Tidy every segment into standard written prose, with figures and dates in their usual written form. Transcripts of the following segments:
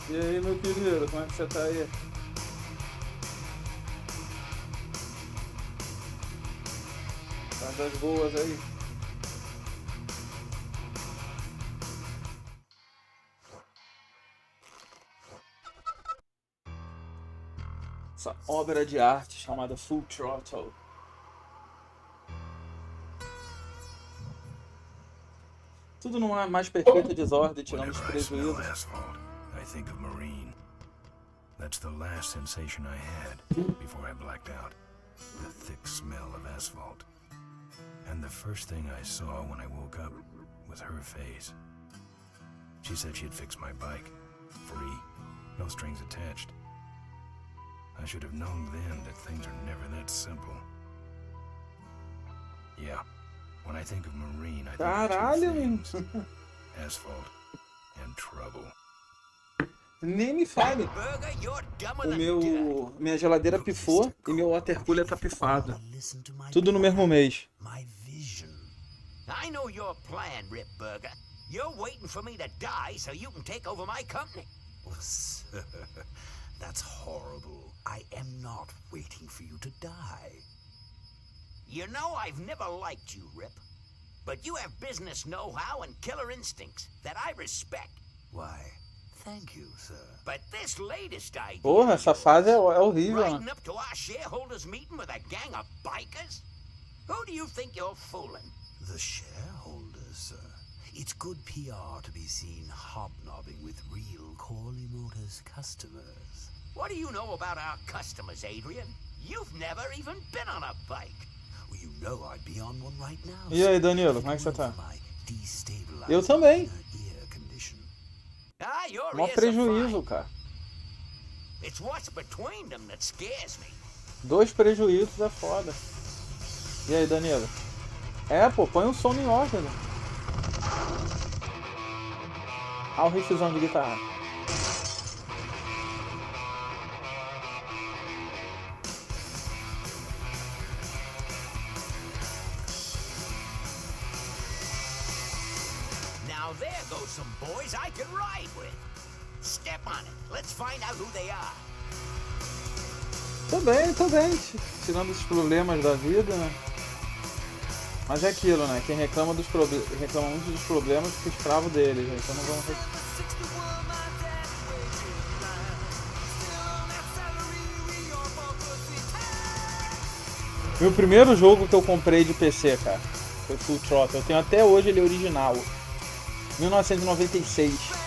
E aí, meu querido, como é que você tá aí? Tá das boas aí? Essa obra de arte chamada Full Throttle. Tudo numa mais perfeita desordem, tirando os Whenever I smell prejuízos. asphalt, I think of Marine. That's the last sensation I had before I blacked out. The thick smell of asphalt. And the first thing I saw when I woke up was her face. She said she'd fix my bike. Free. No strings attached. I should have known then that things are never that simple. Yeah. When I think of Marine, I think of two Caralho, things. Asphalt and trouble. nem me fale. Minha geladeira pifou e meu water cooler tá pifado. Tudo no mesmo mês. I know your plan, Rip Burger. You're waiting for me to die so you can take over my company. That's horrible. I am not waiting for you to die. You know I've never liked you, Rip. But you have business know-how and killer instincts that I respect. Why, thank you, sir. But this latest idea... Porra, essa fase é horrível, né? Riding up to our shareholders meeting with a gang of bikers? Who do you think you're fooling? The shareholders, sir. It's good PR to be seen hobnobbing with real Corley Motors customers. What do you know about our customers, Adrian? You've never even been on a bike. Well, you know I'd be on one right now. E aí, Danilo, como é que você tá? Eu também. Ah, your Mó ears are prejuízo, fine. cara. It's what's between them that scares me. 2 prejuízos é foda. E aí, Danilo? É, pô, põe o som em ordem. Né? Olha o riffzão de guitarra. Now there goes some boys I can ride with. Step on it. Let's find out who they are. Tô bem. Tirando os problemas da vida, né? Mas é aquilo, né? Quem reclama reclama muito dos problemas fica escravo deles, né? Então não vamos... Meu primeiro jogo que eu comprei de PC, cara, foi Full Throttle. Eu tenho até hoje ele original. 1996.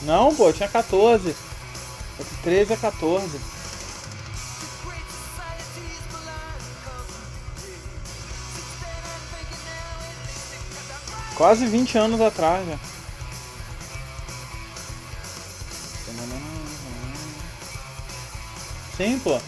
Não, pô, tinha 14. Entre 13 a 14. Quase 20 anos atrás, já. Sim, pô.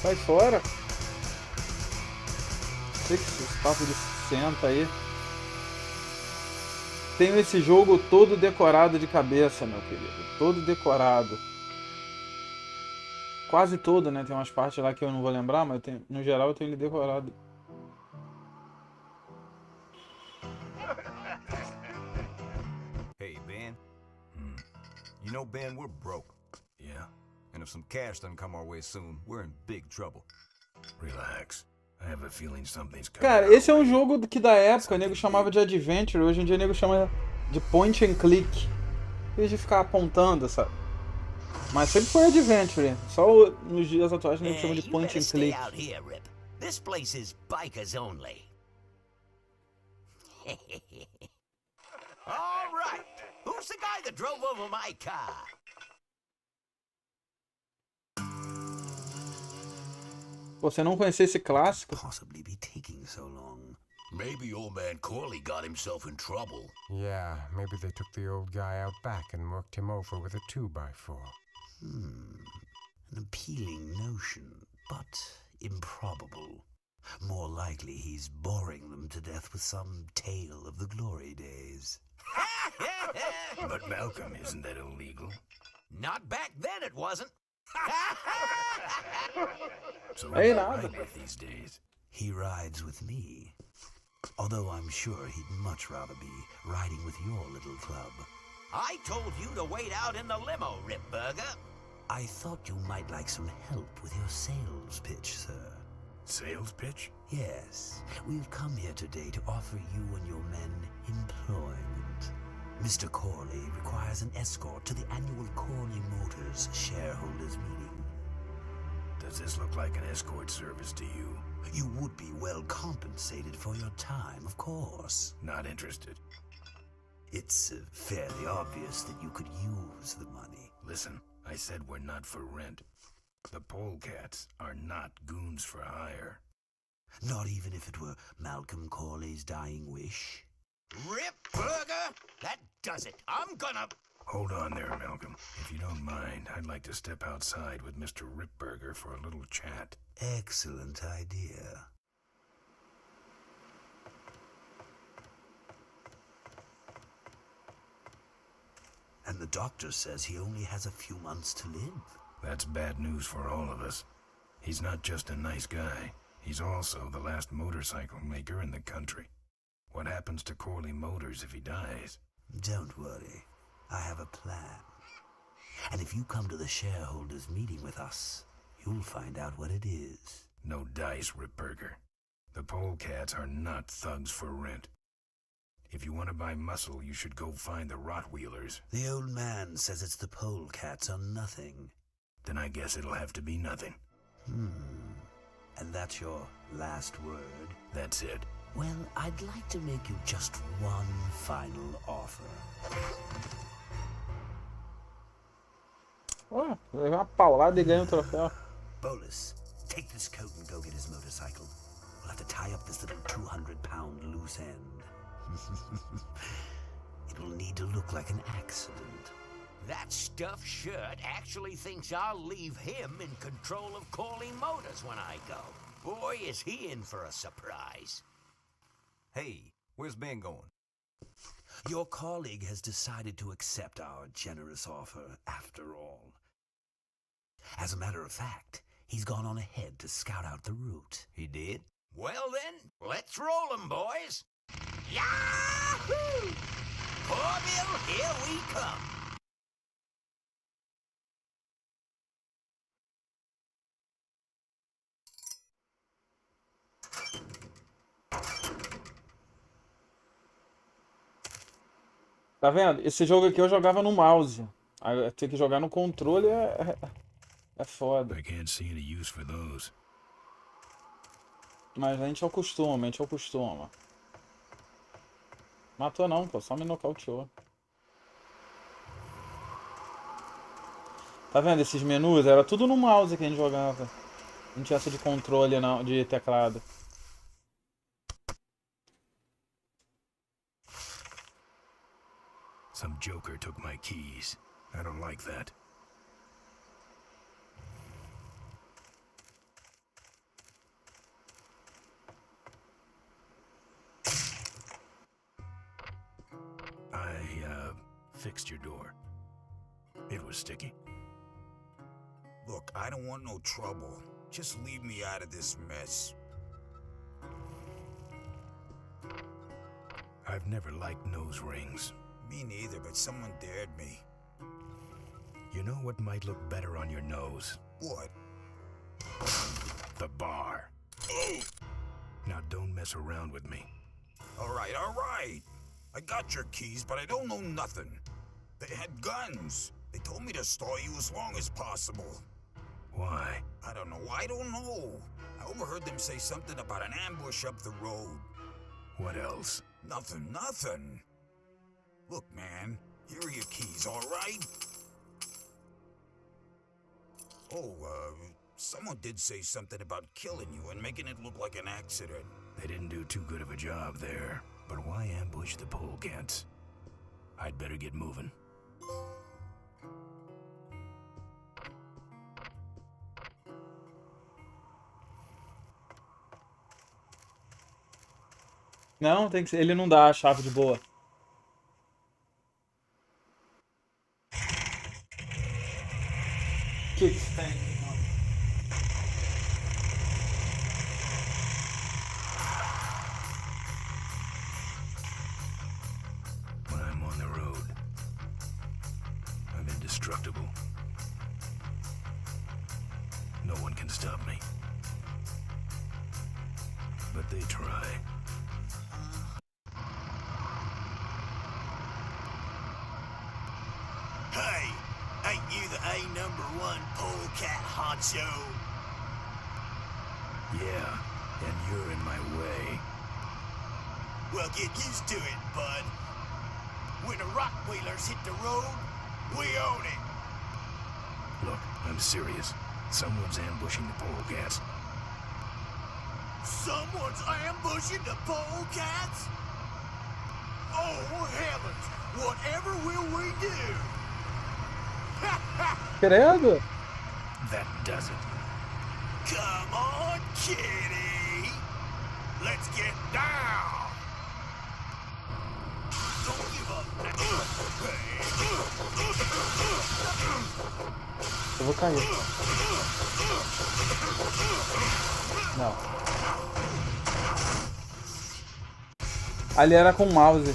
Sai fora. Esse papo de 60 aí. Tenho esse jogo todo decorado de cabeça, meu querido. Todo decorado. Quase todo, né? Tem umas partes lá que eu não vou lembrar, mas no geral eu tenho ele decorado. Hey, Ben. You know, Ben, we're broke. Yeah, And if some cash doesn't come our way soon, we're in big trouble. relax. I have a feeling something's coming. Cara, esse é um jogo que da época o nego chamava de Adventure, hoje em dia o nego chama de Point and Click. quis de ficar apontando, sabe? Mas sempre foi adventure. Só nos dias atuais a gente chama de You point better and stay click. out here, Rip. This place is bikers only. All right. Who's the guy that drove over my car? Você não conhecia esse clássico? Possibly be taking so long. Maybe old man Corley got himself in trouble. Yeah, maybe they took the old guy out back and worked him over with a 2x4. An appealing notion, but improbable. More likely he's boring them to death with some tale of the glory days. But Malcolm, isn't that illegal? Not back then, it wasn't. So Hey, who now- do you ride with these days? He rides with me. Although I'm sure he'd much rather be riding with your little club. I told you to wait out in the limo, Rip Burger. I thought you might like some help with your sales pitch, sir. Sales pitch? Yes, we've come here today to offer you and your men employment. Mr. Corley requires an escort to the annual Corley Motors shareholders meeting. Does this look like an escort service to you? You would be well compensated for your time, of course. Not interested. It's fairly obvious that you could use the money. Listen, I said we're not for rent. The polecats are not goons for hire. Not even if it were Malcolm Corley's dying wish. Rip Burger? That does it. I'm gonna... Hold on there, Malcolm. If you don't mind, I'd like to step outside with Mr. Ripburger for a little chat. Excellent idea. And the doctor says he only has a few months to live. That's bad news for all of us. He's not just a nice guy. He's also the last motorcycle maker in the country. What happens to Corley Motors if he dies? Don't worry. I have a plan. And if you come to the shareholders meeting with us, you'll find out what it is. No dice, Ripburger. The polecats are not thugs for rent. If you want to buy muscle, you should go find the Rottweilers. The old man says it's the polecats or nothing. Then I guess it'll have to be nothing. And that's your last word? That's it. Well, I'd like to make you just one final offer. Ué, levei uma paulada e ganhei um troféu. Bolus, take this coat and go get his motorcycle. We'll have to tie up this little 200-pound loose end. It will need to look like an accident. That stuffed shirt actually thinks I'll leave him in control of Corley Motors when I go. Boy, is he in for a surprise. Hey, where's Ben going? Your colleague has decided to accept our generous offer after all. As a matter of fact, he's gone on ahead to scout out the route. He did? Well then, let's roll 'em, boys. Yahoo! Corville, here we come. Tá vendo? Esse jogo aqui eu jogava no mouse. Aí ter que jogar no controle é foda. I can't see any use for those. Mas a gente acostuma. Matou não, pô, só me nocauteou. Tá vendo esses menus? Era tudo no mouse que a gente jogava. Não tinha essa de controle não, de teclado. Some joker took my keys. I don't like that. I fixed your door. It was sticky. Look, I don't want no trouble. Just leave me out of this mess. I've never liked nose rings. Me neither, but someone dared me. You know what might look better on your nose? What? The bar. Now don't mess around with me. All right, all right. I got your keys, but I don't know nothing. They had guns. They told me to stall you as long as possible. Why? I don't know. I overheard them say something about an ambush up the road. What else? Nothing. Look, man, here are your keys, all right? Oh, someone did say something about killing you and making it look like an accident. They didn't do too good of a job there. But why ambush the polecats? I'd better get moving. Não, tem que ser. Ele não dá a chave de boa. O que você tem? When I'm on the road, I'm indestructible. No one can stop me. But they try. Hey, ain't you the A#1 polecat honcho? Yeah, and you're in my way. Well, get used to it, bud. When the rock wheelers hit the road, we own it. Look, I'm serious. Someone's ambushing the polecats. Someone's ambushing the polecats? Oh, heavens! Whatever will we do? Credo! That does it. Come on, kitty! Let's get down! Don't give up! Eu vou cair. Não. Ali era com mouse.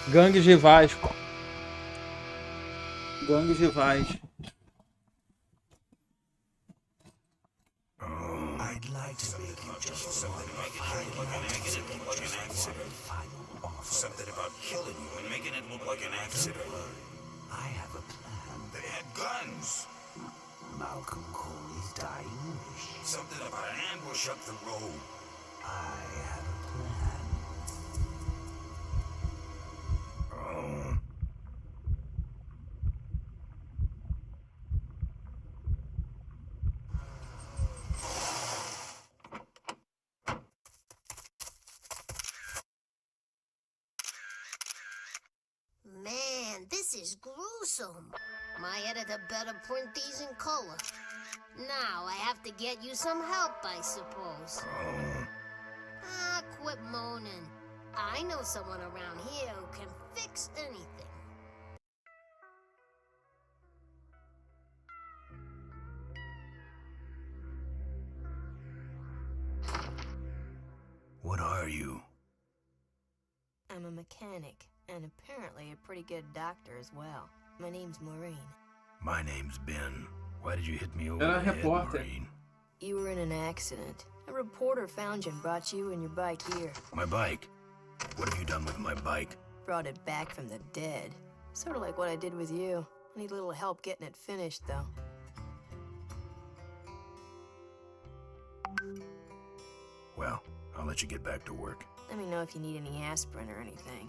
Gangues rivais. Gangues rivais. I'd like to make you just Something about killing you and making it look like an accident. Something about killing you and making it look like an accident. I have a plan. They had guns. Malcolm Corley's dying wish. Something about an ambush up the road. I have a plan. Man, this is gruesome. My editor better print these in color. Now I have to get you some help, I suppose. Ah, quit moaning. I know someone around here who can fix anything. What are you? I'm a mechanic, and apparently a pretty good doctor as well. My name's Maureen. My name's Ben. Why did you hit me over Era the head, repórter. Maureen? You were in an accident. A reporter found you and brought you and your bike here. My bike? What have you done with my bike? Brought it back from the dead. Sort of like what I did with you. I need a little help getting it finished, though. Well, I'll let you get back to work. Let me know if you need any aspirin or anything.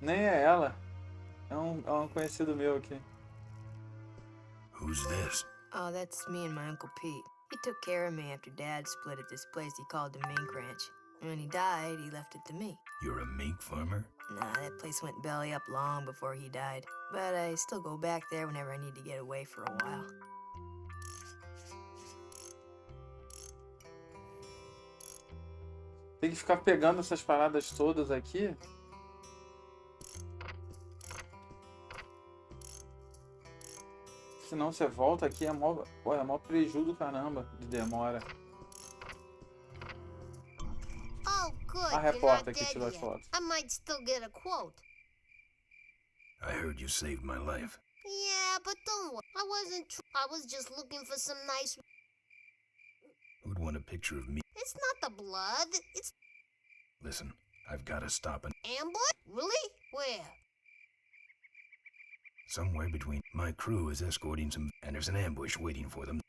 Nem é ela. É um conhecido meu aqui. Who's this? Oh, that's me and my Uncle Pete. He took care of me after Dad split at this place he called the Mink Ranch. When he died, he left it to me. You're a mink farmer? Nah, that place went belly up long before he died. But I still go back there whenever I need to get away for a while. Tem que ficar pegando essas paradas todas aqui. Senão você volta aqui, é mó prejuízo do caramba de demora. Oh, good. A You're repórter not que dead tirou as yet. fotos. I might still get a quote. I heard you saved my life. Yeah, but don't worry. I was just looking for some nice... Who'd want a picture of me? It's not the blood. It's Listen, I've got to stop an ambush? Really? Where? somewhere between. My crew is escorting some, and there's an ambush waiting for them.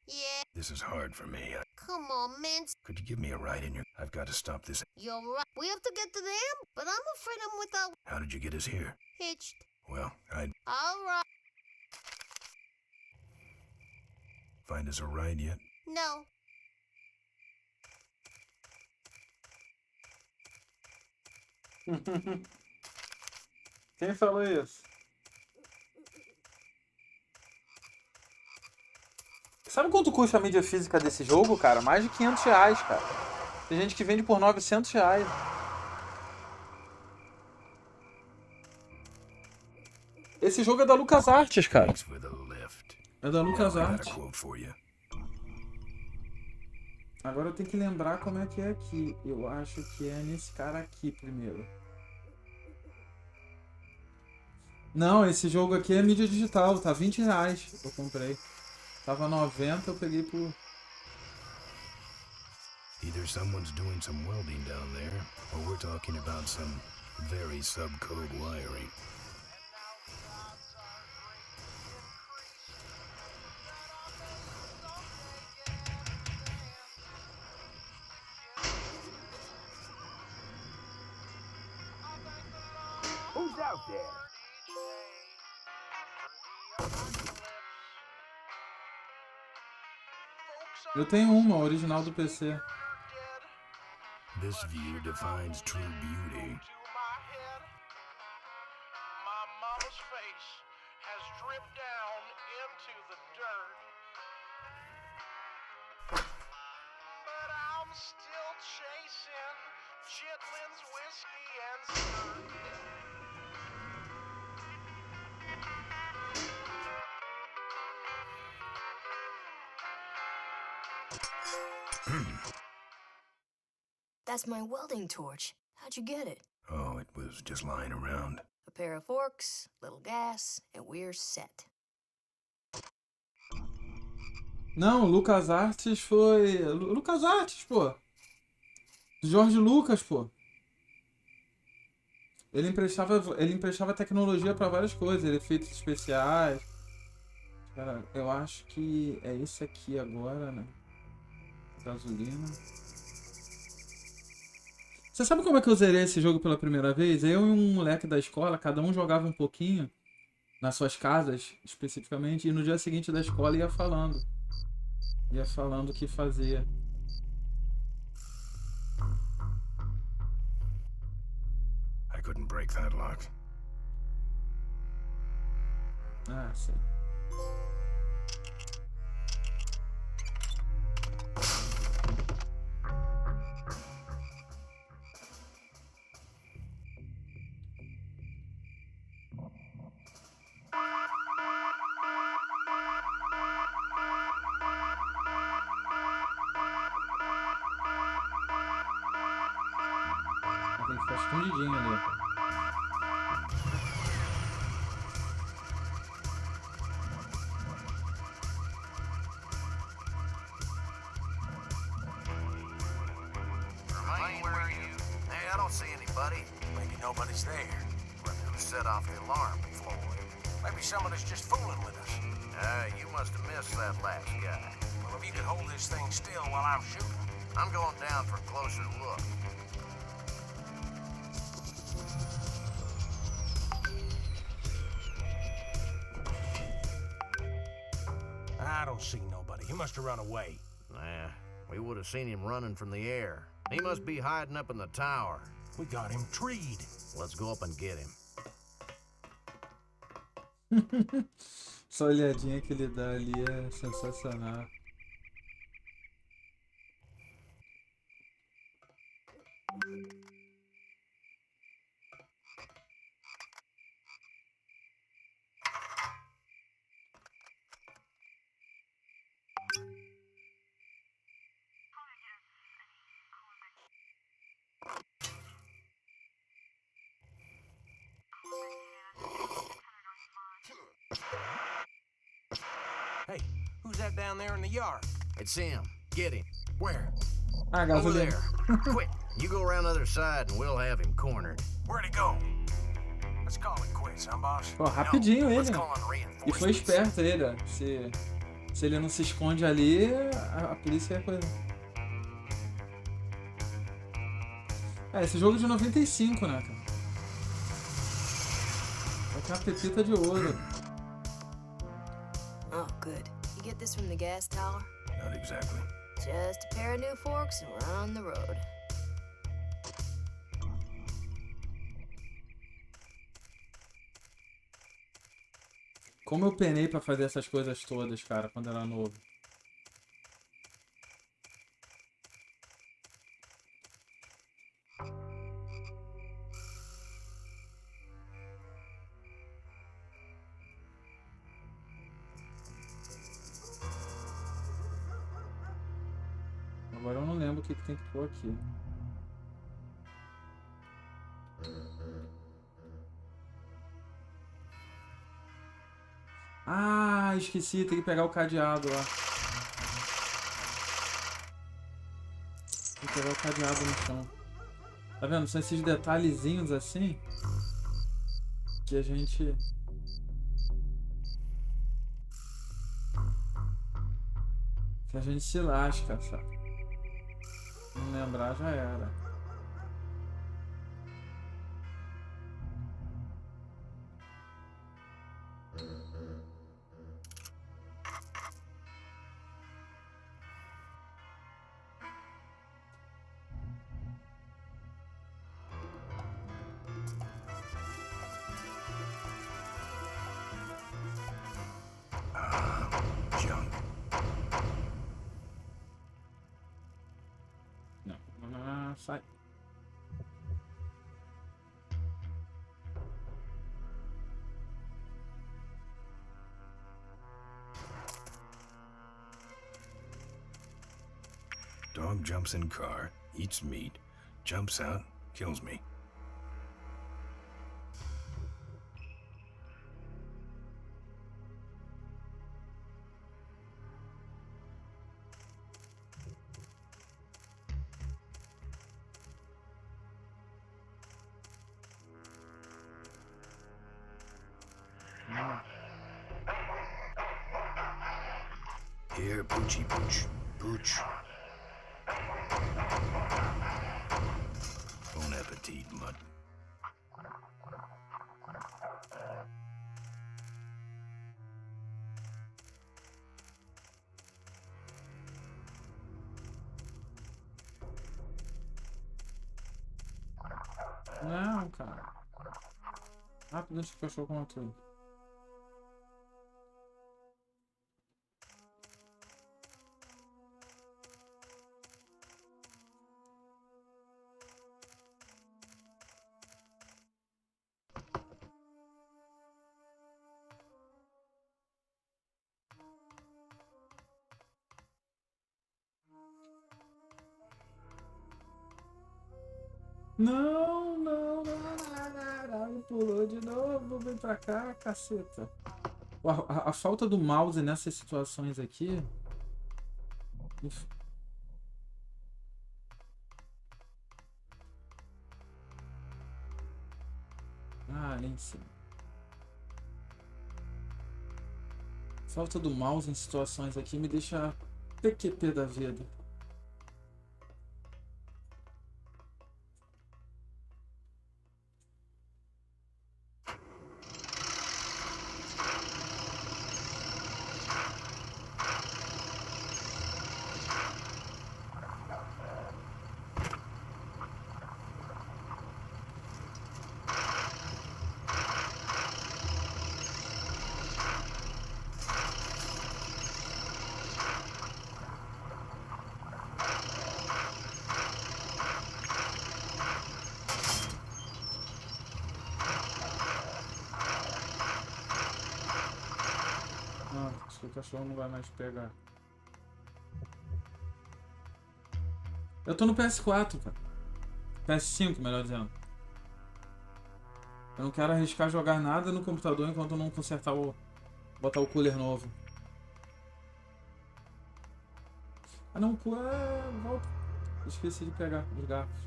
Yeah, This is hard for me. come on, man. Could you give me a ride in your... I've got to stop this. You're right. We have to get to them, but I'm afraid I'm without How did you get us here? hitched. Well, I'd All right. find us a ride yet? No. Quem falou isso? Sabe quanto custa a mídia física desse jogo, cara? Mais de 500 reais, cara. Tem gente que vende por 900 reais. Esse jogo é da LucasArts, cara. Thanks for the lift. É da Now, I got a LucasArts. quote for you. Agora eu tenho que lembrar como é que é aqui. Eu acho que é nesse cara aqui primeiro. Não, esse jogo aqui é mídia digital. Tá 20 reais. Eu comprei. Tava 90, eu peguei por... Either someone's doing some welding down there, or we're talking about some very subcode wiring. Who's out there? Eu tenho uma, original do PC. This view defines true beauty. My mama's face has dripped down into the dirt. But I'm still chasing Chitlin's whiskey and skirt. That's my welding torch. How'd you get it? Oh, it was just lying around. A pair of forks, little gas, and we're set. Não, LucasArts foi... LucasArts, pô. George Lucas, pô. Ele emprestava tecnologia pra várias coisas, efeitos especiais. Cara, eu acho que é esse aqui agora, né? Gasolina. Você sabe como é que eu zerei esse jogo pela primeira vez? Eu e um moleque da escola, cada um jogava um pouquinho nas suas casas, especificamente, e no dia seguinte da escola ia falando. Ia falando o que fazia. I couldn't break that lock. Ah, sim. Tem que ficar escondidinho ali. Remain where you... Hey, I don't see anybody. Maybe nobody's there. But who set off the alarm, Floyd? Maybe someone is just fooling with us. You must have missed that last guy. Well, if you could hold this thing still while I'm shooting. I'm going down for a closer look. I don't see nobody. He must have run away. Nah, we would have seen him running from the air. He must be hiding up in the tower. We got him treed. Let's go up and get him. Essa olhadinha que ele dá ali é sensacional. Hey, who's that down there in the yard? It's him. Get him. Where? Ah, Over gasolina. there. Quick, you go around the other side and we'll have him cornered. Where'd he go? Let's call it quits, huh, boss? Pô, rapidinho ele, Let's né? call on E foi reinforcements. esperto ele, ó. Se ele não se esconde ali, a polícia é coisa. Esse jogo é de 95, né, cara? Vai ter uma pepita de ouro. Oh, good. You get this from the gas tower? Not exactly. Just a pair of new forks and we're on the road. Como eu penei pra fazer essas coisas todas, cara, quando era novo. Agora eu não lembro o que tem que pôr aqui. Ah, esqueci, tem que pegar o cadeado lá. Tem que pegar o cadeado no chão. Tá vendo? São esses detalhezinhos assim que a gente... que a gente se lasca, sabe? Não lembrar já era. Junk. Não, sai. Dog jumps in car, eats meat, jumps out, kills me. Here, Poochie Pooch. Pooch. Bon appetit, mutt. Não, cara. Rápido antes que o cachorro coma tudo. Não, não, não, não, não, pulou de novo, vem pra cá, caceta. A falta do mouse nessas situações aqui... Ah, ali em cima. Falta do mouse em situações aqui me deixa PQP da vida. que o cachorro não vai mais pegar. Eu tô no PS4, cara. PS5, melhor dizendo. Eu não quero arriscar jogar nada no computador enquanto eu não consertar o... botar o cooler novo. Ah não, volta. Esqueci de pegar os garfos.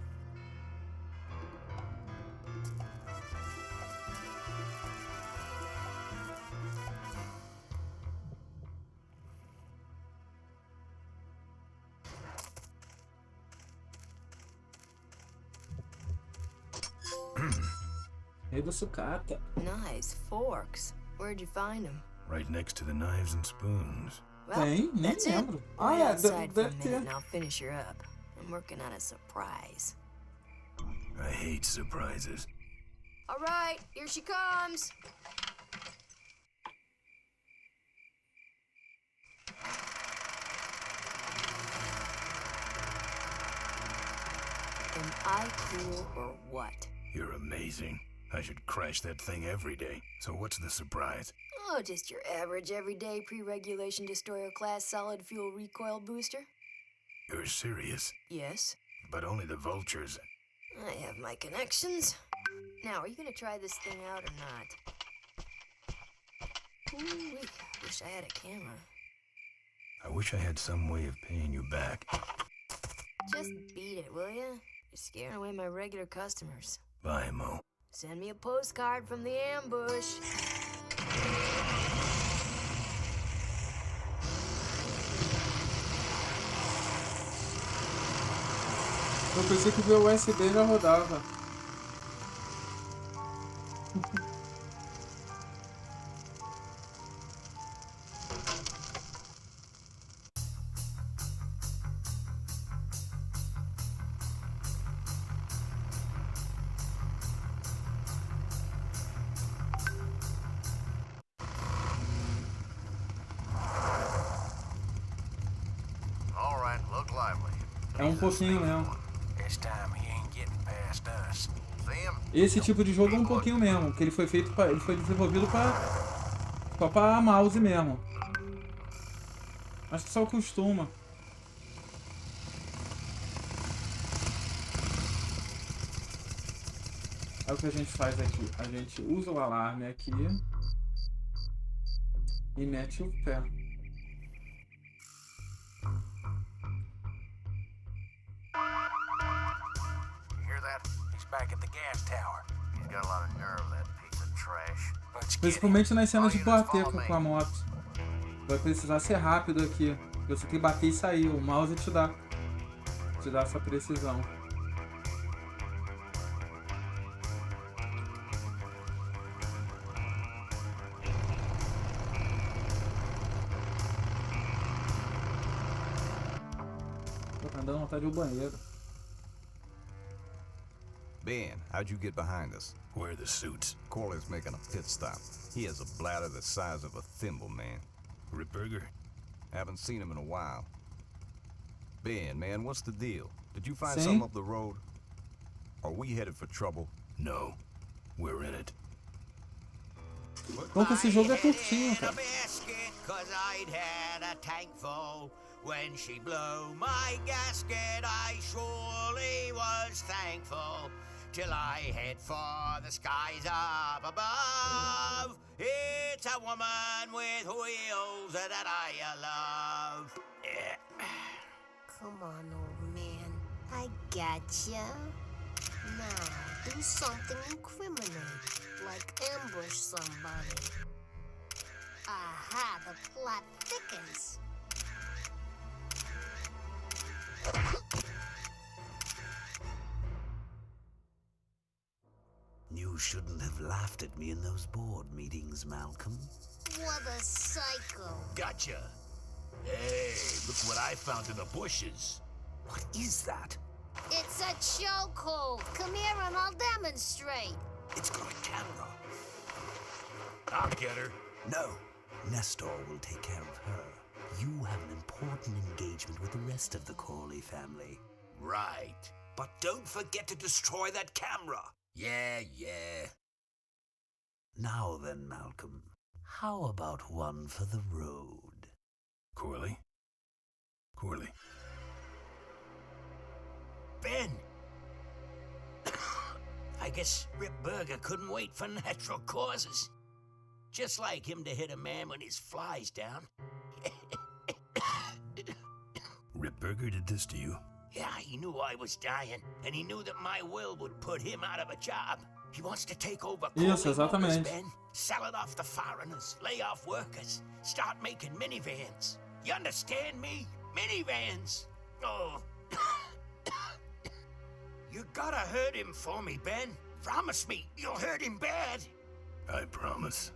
Rei da sucata. Nice forks. Where'd you find them? Right next to the knives and spoons. Well, Tem? Nem that's it. lembro. Wait Ah, outside for a deve minute ter. and I'll finish her up. I'm working on a surprise. I hate surprises. All right, here she comes. Am I cool or what? You're amazing. I should crash that thing every day. So what's the surprise? Oh, just your average everyday pre-regulation destroyer class solid fuel recoil booster. You're serious? Yes, But only the vultures. I have my connections. Now, are you gonna try this thing out or not? Ooh, wish I had a camera. I wish I had some way of paying you back. Just beat it, will ya? You're scaring away my regular customers. Bye, Mo. Send me a postcard from the ambush. Eu pensei que o USB já rodava. All right, look lively. É um pouquinho mesmo. This time he ain't getting past us. See him? Esse tipo de jogo é um pouquinho mesmo, que ele foi feito para, ele foi desenvolvido para só para mouse mesmo. Acho que só acostuma. Aí o que a gente faz aqui? A gente usa o alarme aqui e mete o pé. You hear that? He's back at the gas tower. He's got a lot of nerve, that piece of trash. Let's get him. Principalmente nas cenas de All units bater follow com a me. moto. Vai precisar ser rápido aqui. Você tem que bater e sair. O mouse te dá essa precisão. Tô tá dando vontade de ir ao banheiro. Ben, how'd you get behind us? Where are the suits? Corley's making a pit stop. He has a bladder the size of a thimble, man. Ripburger? Haven't seen him in a while. Ben, man, what's the deal? Did you find Sim. something up the road? Are we headed for trouble? No. We're in it. Bom que esse jogo é curtinho, cara. Basket, 'cause I'd had a tank full. When she blew my gasket, I surely was thankful. Till I head for the skies up above. It's a woman with wheels that I love. Come on, old man. I gotcha. Now, do something incriminating, like ambush somebody. Aha, the plot thickens. You shouldn't have laughed at me in those board meetings, Malcolm. What a psycho. Gotcha. Hey, look what I found in the bushes. What is that? It's a chokehold. Come here and I'll demonstrate. It's got a camera. I'll get her. No, Nestor will take care of her. You have an important engagement with the rest of the Corley family. Right. But don't forget to destroy that camera. Yeah. Now then, Malcolm, how about one for the road? Corley? Corley. Ben! I guess Rip Burger couldn't wait for natural causes. Just like him to hit a man when his fly's down. Rip Burger did this to you? Yeah, he knew I was dying, and he knew that my will would put him out of a job. He wants to take over Isso, Corley Motors, exatamente. Ben. Sell it off to foreigners, lay off workers, start making minivans. You understand me? Minivans. Oh. You gotta hurt him for me, Ben. Promise me you'll hurt him bad. I promise.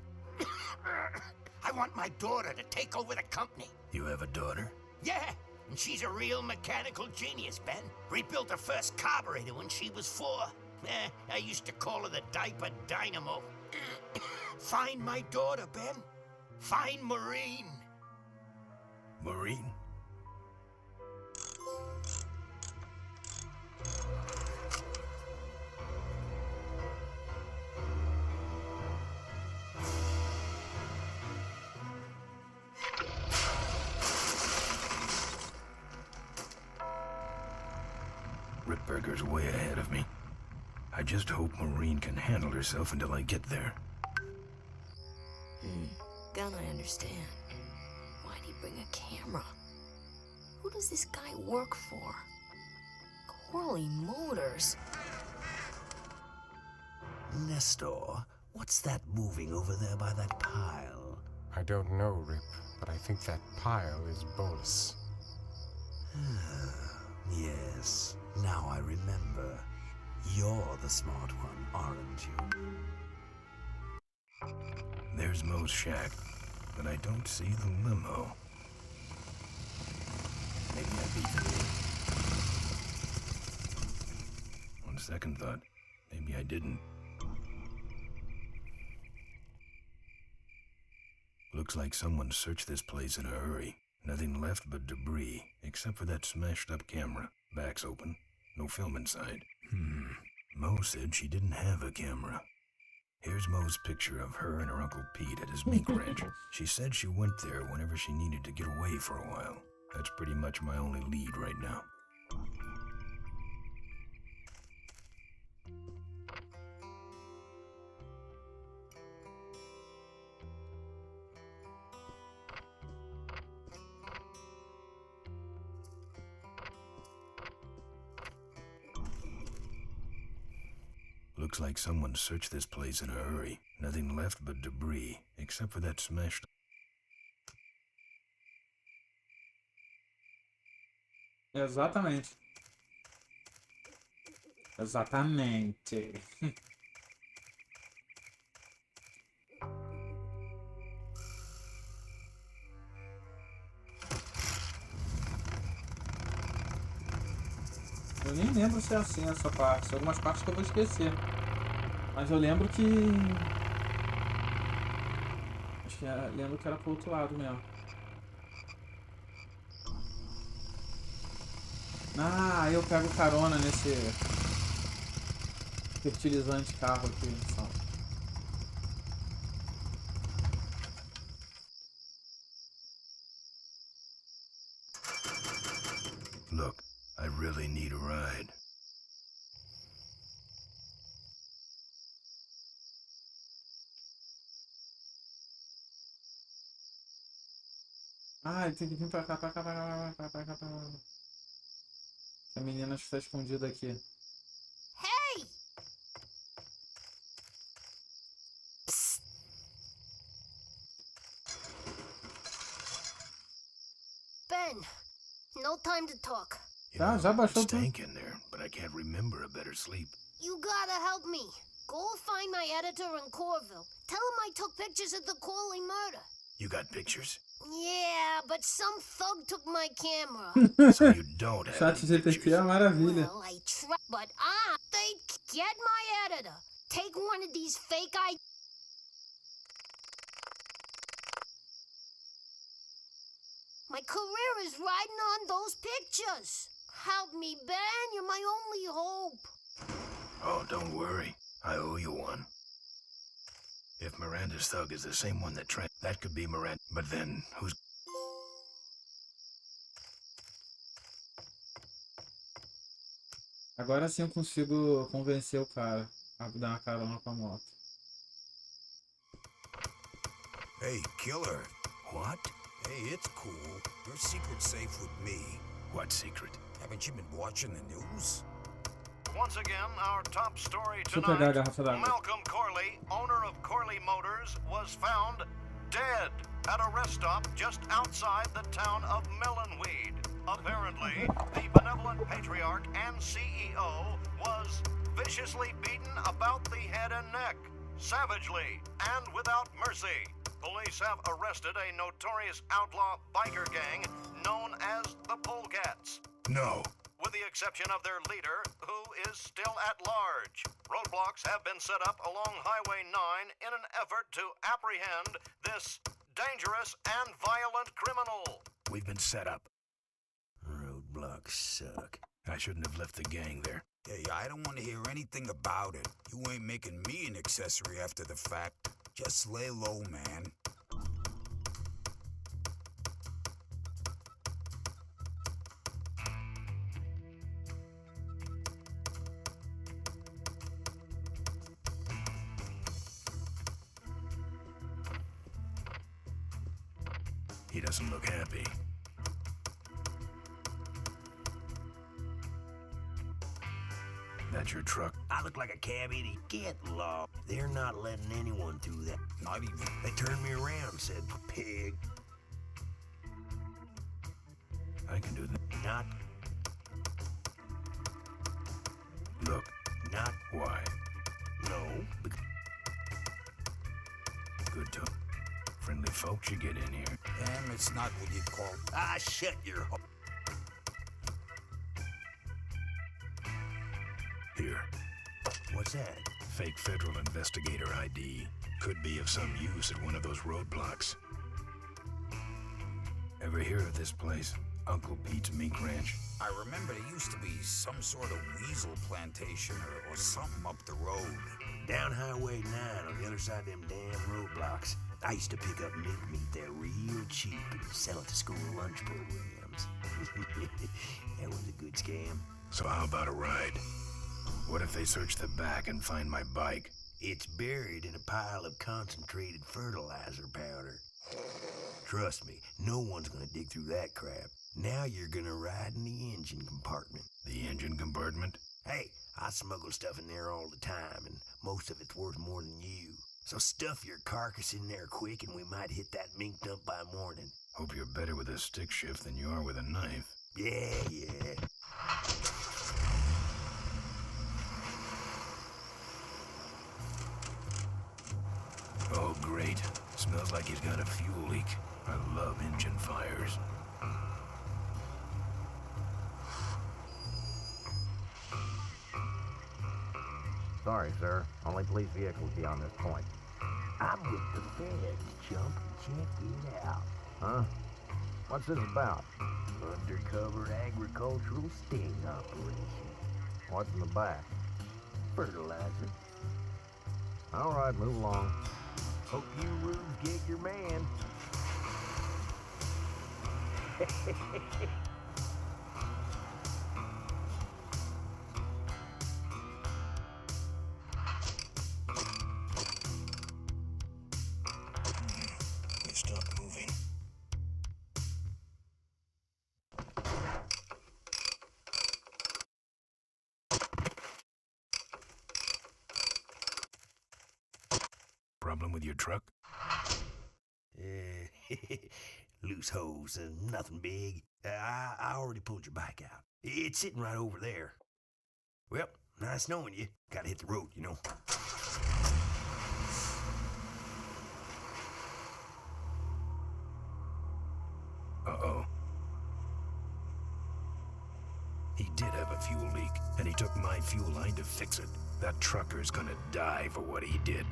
I want my daughter to take over the company. You have a daughter? Yeah, and she's a real mechanical genius, Ben. Rebuilt her first carburetor when she was 4. I used to call her the diaper dynamo. Find my daughter, Ben. Find Maureen. Maureen? Rip Burger's way ahead of me. I just hope Maureen can handle herself until I get there. Gun, I understand. Why'd he bring a camera? Who does this guy work for? Corley Motors. Nestor, what's that moving over there by that pile? I don't know, Rip, but I think that pile is Bolus. Yes, now I remember. You're the smart one, aren't you? There's Mo's shack, but I don't see the limo. Maybe I beat the lead. On second thought, maybe I didn't. Looks like someone searched this place in a hurry. Nothing left but debris, except for that smashed-up camera. Back's open. No film inside. Mo said she didn't have a camera. Here's Mo's picture of her and her Uncle Pete at his mink ranch. She said she went there whenever she needed to get away for a while. That's pretty much my only lead right now. Looks like someone searched this place in a hurry. Nothing left but debris, except for that smashed... Exatamente. Exatamente. Eu nem lembro se é assim essa parte. Tem algumas partes que eu vou esquecer. Mas eu lembro que... Acho que era... lembro que era pro outro lado mesmo. Ah, eu pego carona nesse... fertilizante carro aqui. Só. Look, I really need a ride. Ah, ele tem que vir pra cá, pra cá, pra cá, pra cá, pra cá, pra cá. A menina está escondida aqui. Hey! Psst. Ben, no time to talk. Já, já baixou tudo. Stank in there, but I can't remember a better sleep. You gotta help me. Go find my editor in Corville. Tell him I took pictures of the Corley murder. You got pictures? Yeah, but some thug took my camera. So you don't have Chat any GPT pictures. é maravilha. Well, I tried, but they get my editor. Take one of these fake My career is riding on those pictures. Help me, Ben. You're my only hope. Oh, don't worry. I owe you one. If Miranda's thug is the same one that that could be Miranda. But then, who's... Agora sim eu consigo convencer o cara a dar uma carona com a moto. Hey, killer. What? Hey, it's cool. Your secret's safe with me. What secret? Haven't you been watching the news? Once again, our top story Deixa eu pegar a tonight. garrafa d'água. Malcolm Corley, owner of Corley Motors, was found dead at a rest stop just outside the town of Melonweed. Apparently, the benevolent patriarch and CEO was viciously beaten about the head and neck, savagely and without mercy. Police have arrested a notorious outlaw biker gang known as the Polecats. No. With the exception of their leader, who is still at large. Roadblocks have been set up along Highway 9 in an effort to apprehend this dangerous and violent criminal. We've been set up. Roadblocks suck. I shouldn't have left the gang there. Hey, I don't want to hear anything about it. You ain't making me an accessory after the fact. Just lay low, man. He doesn't look happy. That's your truck? I look like a cab idiot. Get lost. They're not letting anyone through that. Not even. They turned me around, said pig. I can do that. Not, Look, not, why? no. Good talk. Friendly folks you get in here. Damn, it's not what you'd call. Ah, shut your hole. Here. What's that? Fake federal investigator ID. Could be of some use at one of those roadblocks. Ever hear of this place? Uncle Pete's Mink Ranch? I remember there used to be some sort of weasel plantation or something up the road. Down Highway 9 on the other side of them damn roadblocks. I used to pick up mink meat there real cheap and sell it to school lunch programs. That was a good scam. So how about a ride? What if they search the back and find my bike? It's buried in a pile of concentrated fertilizer powder. Trust me, no one's gonna dig through that crap. Now you're gonna ride in the engine compartment. The engine compartment? Hey, I smuggle stuff in there all the time, and most of it's worth more than you. So stuff your carcass in there quick, and we might hit that mink dump by morning. Hope you're better with a stick shift than you are with a knife. Yeah. Oh, great. Smells like he's got a fuel leak. I love engine fires. Sorry, sir. Only police vehicles beyond this point. I'm with the feds, chump. Check it out. Huh? What's this about? Undercover agricultural sting operation. What's in the back? Fertilizer. All right, move along. Hope you rubes get your man. We stopped moving. Problem with your truck? Loose hose, nothing big. I already pulled your bike out. It's sitting right over there. Well, nice knowing you. Gotta hit the road, you know. Uh-oh. He did have a fuel leak, and he took my fuel line to fix it. That trucker's gonna die for what he did.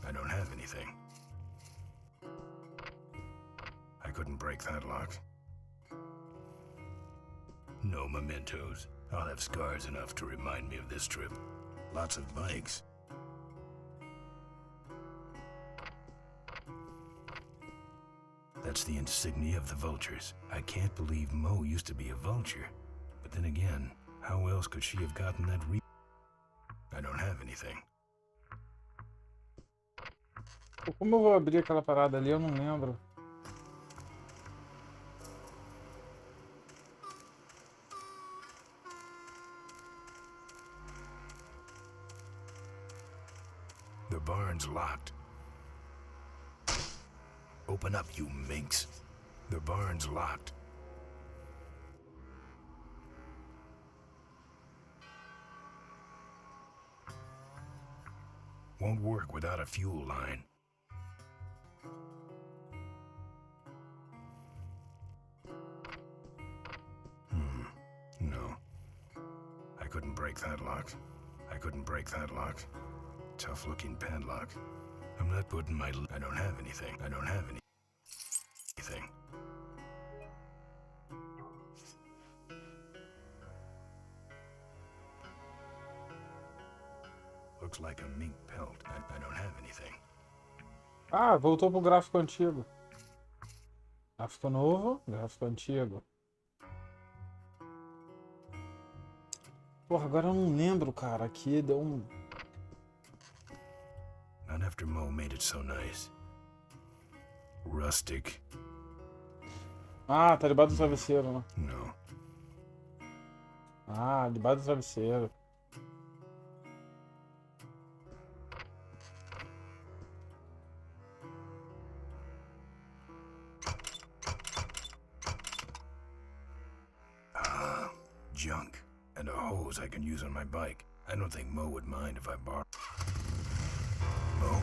I don't have anything. I couldn't break that lock. No mementos. I'll have scars enough to remind me of this trip. Lots of bikes. That's the insignia of the vultures. I can't believe Mo used to be a vulture. But then again, how else could she have gotten that I don't have anything. Como eu vou abrir aquela parada ali, eu não lembro. The barn's locked. Open up, you minx. The barn's locked. Won't work without a fuel line. No. I couldn't break that lock. I couldn't break that lock. Tough-looking padlock. I'm not putting my... I don't have anything. I don't have anything. Looks like a mink pelt. I don't have anything. Ah, voltou pro gráfico antigo. Gráfico novo, gráfico antigo. Porra, agora eu não lembro, cara. Aqui deu um... Not after Mo made it so nice. Rustic. Ah, tá debaixo do travesseiro, né? No. Ah, debaixo do travesseiro. Junk. And a hose I can use on my bike. I don't think Mo would mind if I borrow. Mo?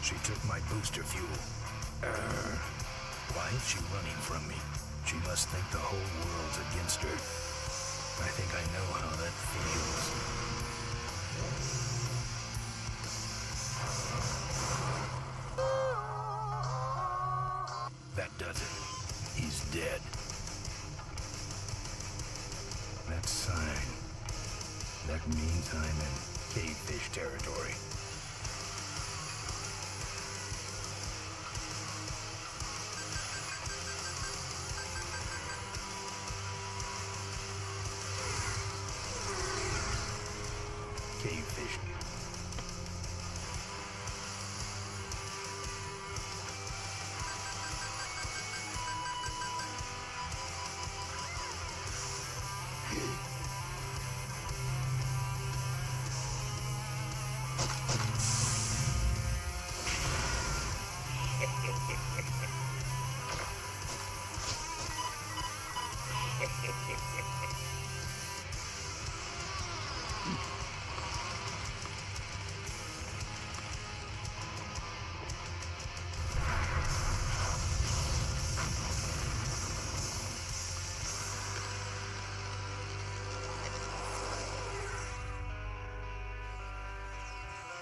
She took my booster fuel. Why is she running from me? She must think the whole world's against her. I think I know how that feels. That does it. He's dead. That sign. That means I'm in cavefish territory. Cavefish.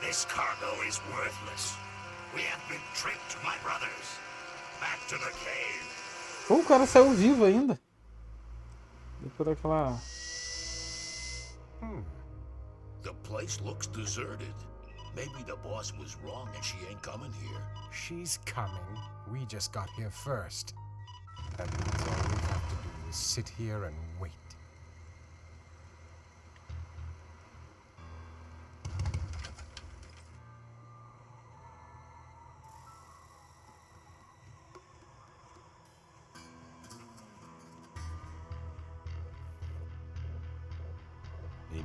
This cargo is worthless. We have been tricked, my brothers. Back to the cave. Pô, o cara saiu vivo ainda. Depois daquela... The place looks deserted. Maybe the boss was wrong and she ain't coming here. She's coming. We just got here first. That means all we have to do is sit here and wait.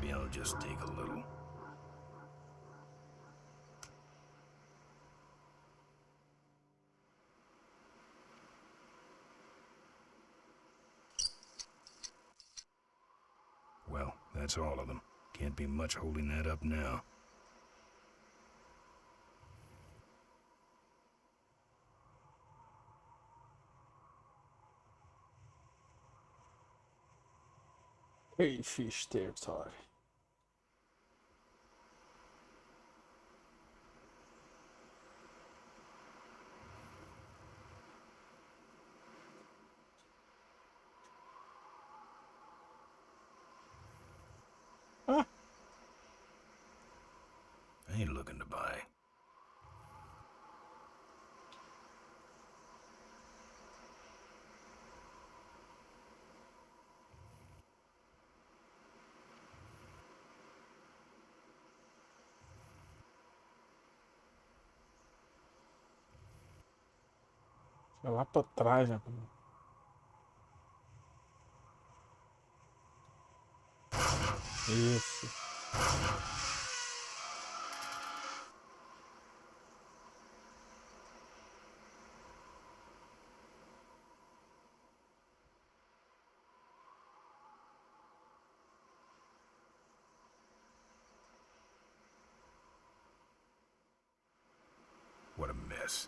Maybe I'll just take a little. Well, that's all of them. Can't be much holding that up now. Crayfish territory. Ah. I ain't looking to buy. É lá pra trás, né? Isso. What a mess.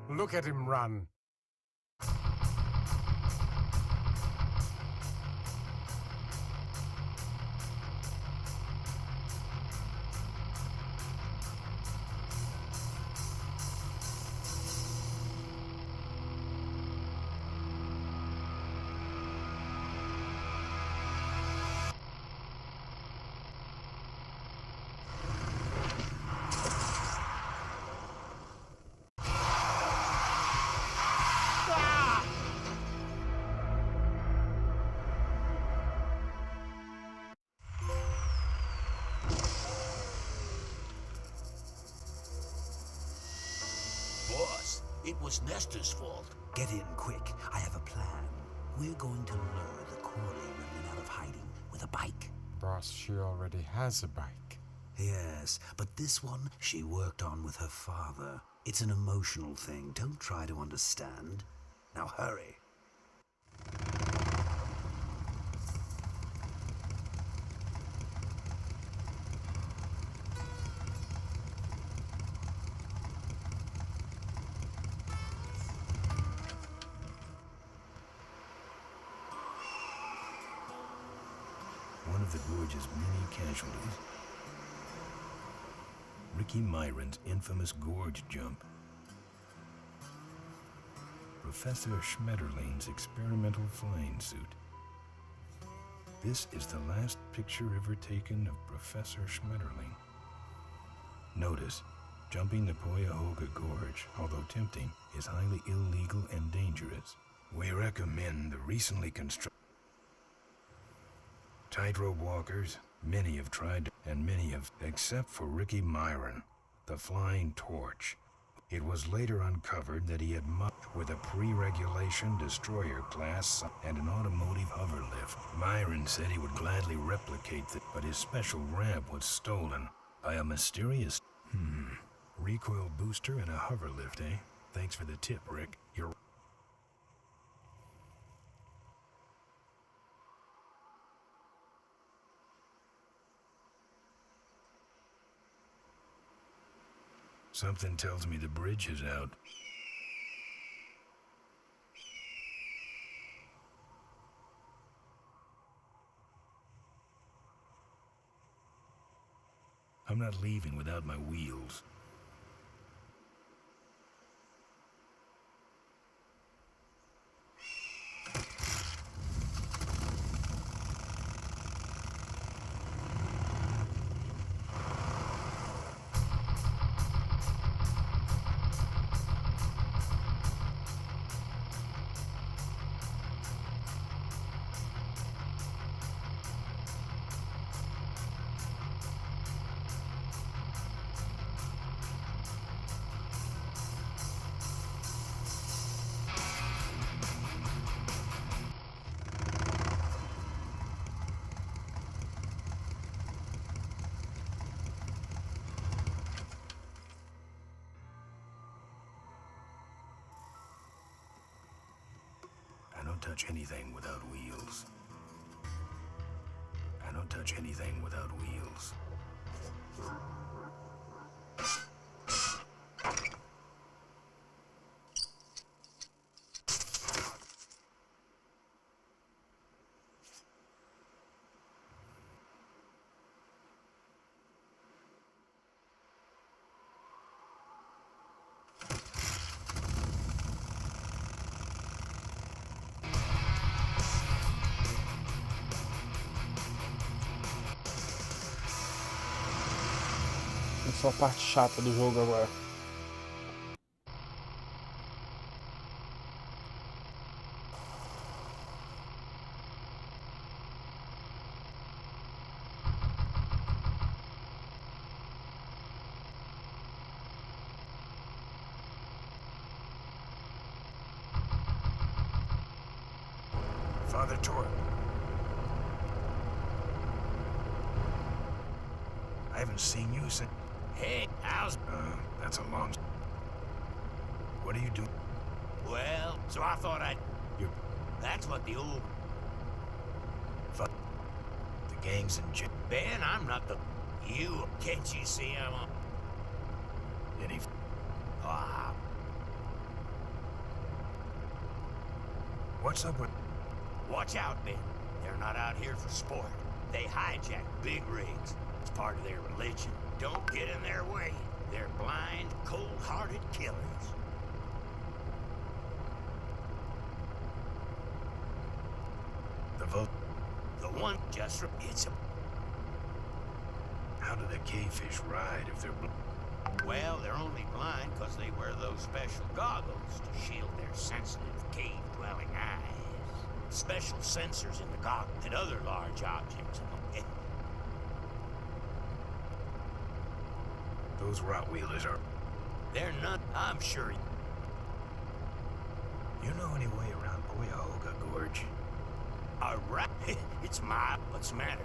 Look at him run. Boss, it was Nestor's fault. Get in quick. I have a plan. We're going to lure the Corley remnant out of hiding with a bike. Boss, she already has a bike. Yes, but this one she worked on with her father. It's an emotional thing. Don't try to understand. Now hurry. One of the gorge's many casualties. Ricky Myron's infamous gorge jump. Professor Schmetterling's experimental flying suit. This is the last picture ever taken of Professor Schmetterling. Notice, jumping the Cuyahoga Gorge, although tempting, is highly illegal and dangerous. We recommend the recently constructed tightrope walkers. Many have tried, and many have, except for Ricky Myron, the flying torch. It was later uncovered that he had mucked with a pre-regulation destroyer class and an automotive hoverlift. Myron said he would gladly replicate that, but his special ramp was stolen by a mysterious... recoil booster and a hoverlift, eh? Thanks for the tip, Rick. You're... Something tells me the bridge is out. I'm not leaving without my wheels. I don't touch anything without wheels. I don't touch anything without wheels. Essa é a parte chata do jogo agora. Father Tor. I haven't seen you since... Hey, how's... that's a long... What are you doing? Well, so I thought I'd... You... That's what the old... The gang's in jail. Ben, I'm not the... You, can't you see I'm on... Any... Ah. What's up with... Watch out, Ben. They're not out here for sport. They hijack big rigs. It's part of their religion. Don't get in their way. They're blind, cold-hearted killers. The vote... The one just... It's a... How do the cavefish ride if they're... Well, they're only blind because they wear those special goggles to shield their sensitive cave-dwelling eyes. Special sensors in the goggles and other large objects in them. Those Rottweilers are... They're not... I'm sure... You know any way around Cuyahoga Gorge? Alright. It's my... What's the matter?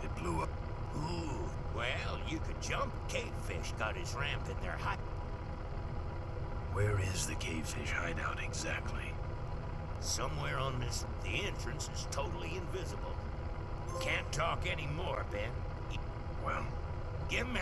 It blew up. Ooh. Well, you could jump. Cavefish got his ramp in their hide. Where is the cavefish hideout exactly? Somewhere on this... The entrance is totally invisible. Can't talk anymore, Ben. Well... Give me...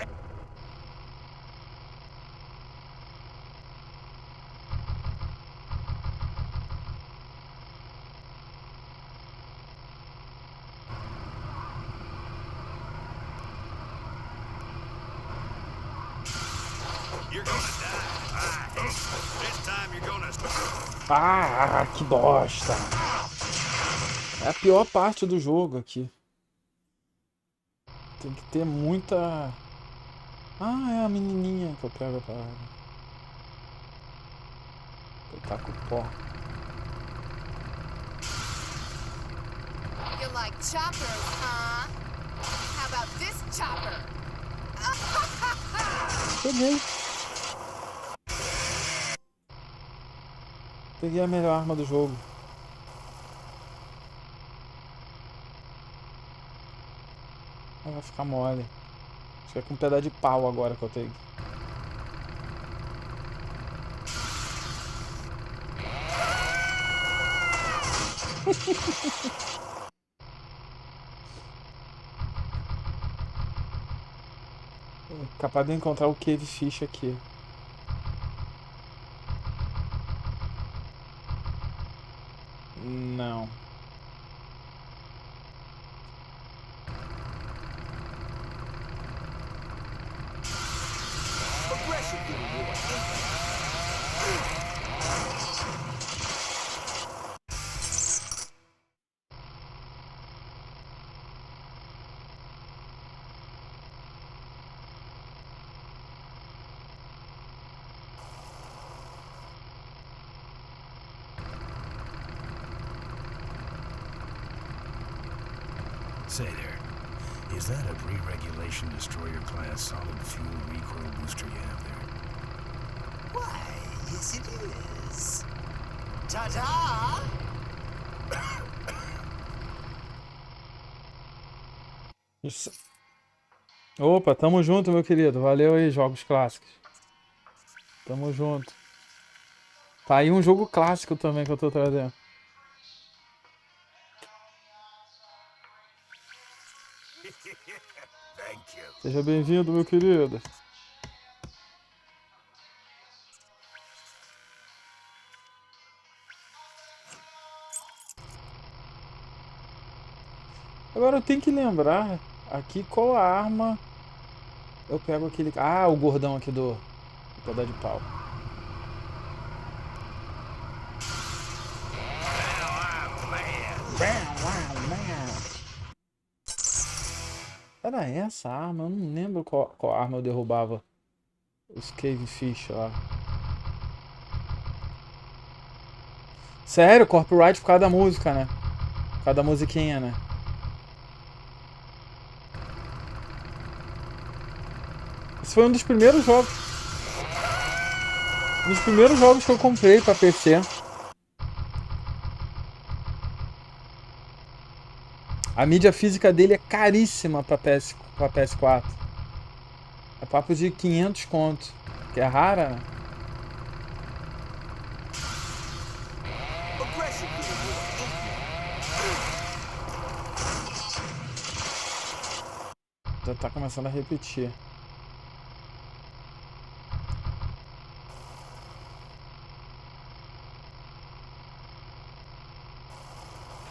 You're gonna die. This time you're gonna... Ah, que bosta! É a pior parte do jogo aqui. Tem que ter muita... Ah, é a menininha que eu pego a parada. Eu taco pó. You like choppers, huh? How about this chopper? Peguei. Peguei a melhor arma do jogo. Vai ficar mole. Acho que é com um pedaço de pau agora que eu tenho. Capaz de encontrar o cavefish aqui. Não. pressure getting more intense. Say there, is that a pre-regulation destroyer class solid fuel recoil booster you have there? Why, yes it is. Ta-ta! Isso. Opa, tamo junto, meu querido. Valeu aí, jogos clássicos. Tamo junto. Tá aí um jogo clássico também que eu tô trazendo. Thank you. Seja bem-vindo, meu querido. Agora eu tenho que lembrar aqui qual a arma eu pego aquele... Ah, o gordão aqui do pedaço de pau. Era essa a arma? Eu não lembro qual arma eu derrubava os Cavefish lá. Sério, copyright por causa da música, né? Por causa da musiquinha, né? Esse foi um dos primeiros jogos. Um dos primeiros jogos que eu comprei pra PC. A mídia física dele é caríssima pra PS4. É papo de 500 conto. Que é rara, né? Já tá começando a repetir.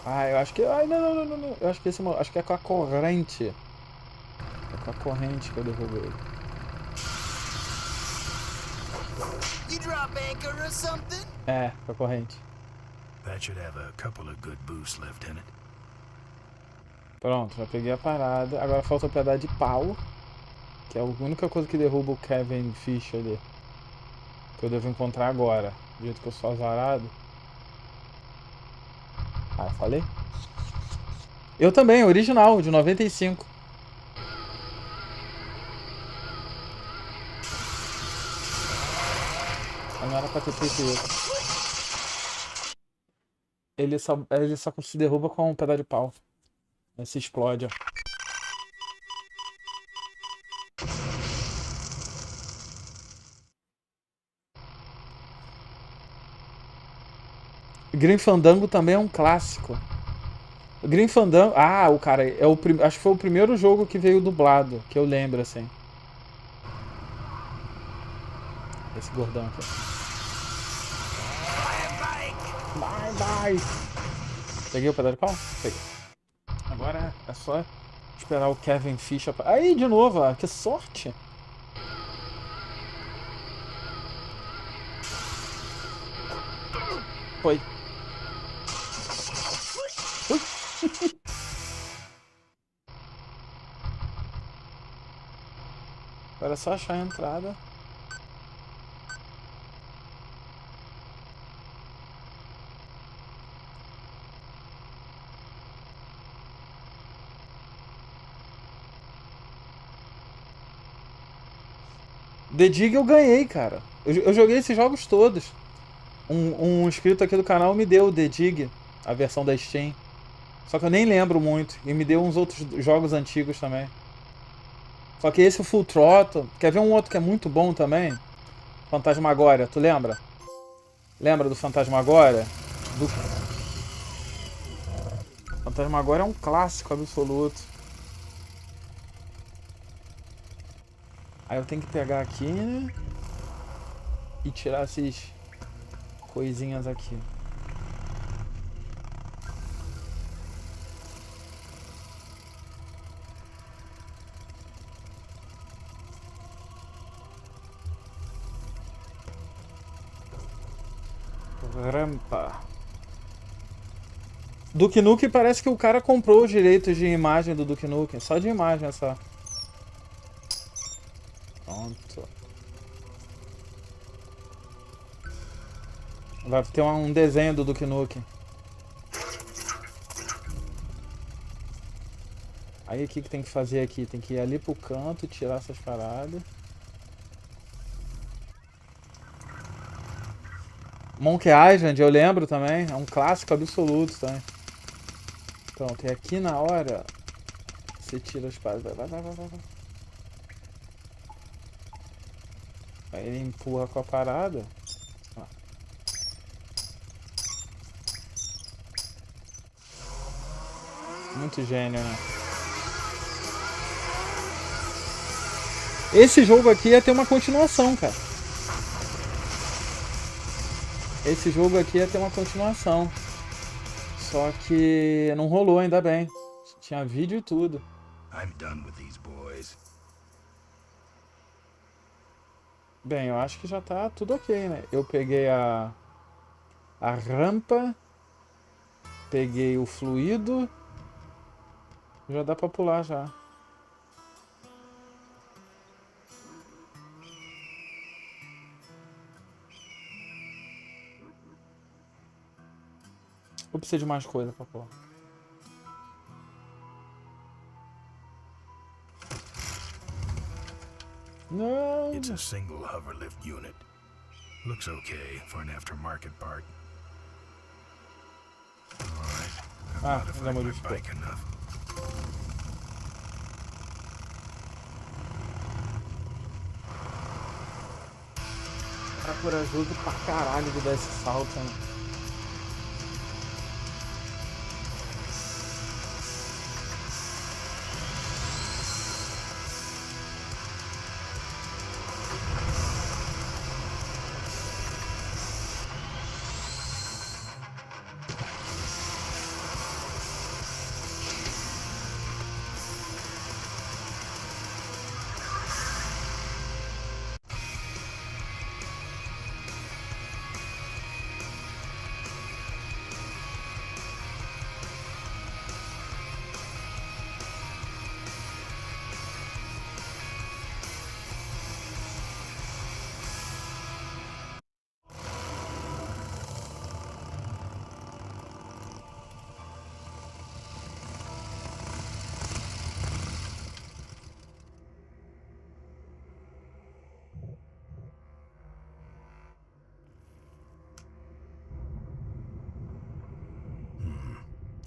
Ah, eu acho que... Ai, não. Eu acho que esse... Acho que é com a corrente. É com a corrente que eu derrubo ele. You drop anchor or something? É, com a corrente. That should have a couple of good boosts left in it. Pronto, já peguei a parada. Agora falta o pedaço de pau. Que é a única coisa que derruba o Kevin Fish ali. Que eu devo encontrar agora. Do jeito que eu sou azarado. Ah, falei? Eu também, original, de 95. Mas não era pra ter feito isso. Ele só se derruba com um pedaço de pau. Aí se explode, ó. Grim Fandango também é um clássico. O Grim Fandango... Ah, o cara... Acho que foi o primeiro jogo que veio dublado. Que eu lembro, assim. Esse gordão aqui. Bye. Peguei o pedaço de pau? Peguei. Agora é só esperar o Kevin Fish... Aí, de novo, ó. Que sorte. Foi. Agora é só achar a entrada. The Dig eu ganhei, cara. Eu joguei esses jogos todos. Um inscrito aqui do canal me deu o The Dig, a versão da Steam. Só que eu nem lembro muito. E me deu uns outros jogos antigos também. Só que esse, o Full Throttle... Quer ver um outro que é muito bom também? Fantasmagoria, tu lembra? Lembra do Fantasmagoria? Fantasmagoria é um clássico absoluto. Aí eu tenho que pegar aqui, né? E tirar essas coisinhas aqui. Rampa. Duke Nukem parece que o cara comprou os direitos de imagem do Duke Nukem. Só de imagem, só. Pronto. Vai ter um desenho do Duke Nukem. Aí o que tem que fazer aqui? Tem que ir ali pro canto, tirar essas paradas. Monkey Island, eu lembro também. É um clássico absoluto também. Pronto, e aqui na hora você tira as paradas. Vai. Aí ele empurra com a parada. Ó. Muito gênio, né? Esse jogo aqui ia ter uma continuação, cara. Esse jogo aqui ia ter uma continuação. Só que não rolou, ainda bem. Tinha vídeo e tudo. I'm done with these boys. Bem, eu acho que já tá tudo ok, né? Eu peguei a rampa, peguei o fluido, já dá pra pular já. Ou precisa de mais coisa pra pular? Não! It's a single hoverlift unit. Looks okay for an aftermarket part. Alright, I've modified my bike enough. Cara corajoso pra caralho de dar esse salto, né?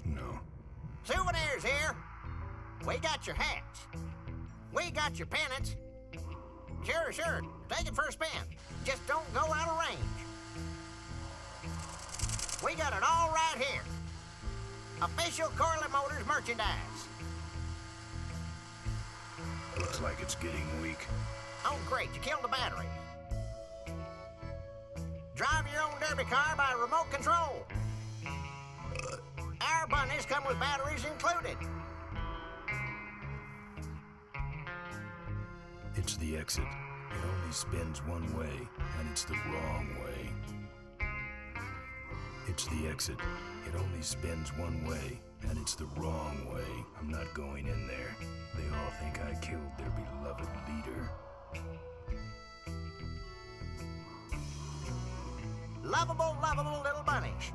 No. Souvenirs here. We got your hats. We got your pennants. Sure. Take it for a spin. Just don't go out of range. We got it all right here. Official Corley Motors merchandise. Looks like it's getting weak. Oh, great. You killed the battery. Drive your own derby car by remote control. Our bunnies come with batteries included. It's the exit. It only spins one way, and it's the wrong way. It's the exit. It only spins one way, and it's the wrong way. I'm not going in there. They all think I killed their beloved leader. Lovable little bunnies.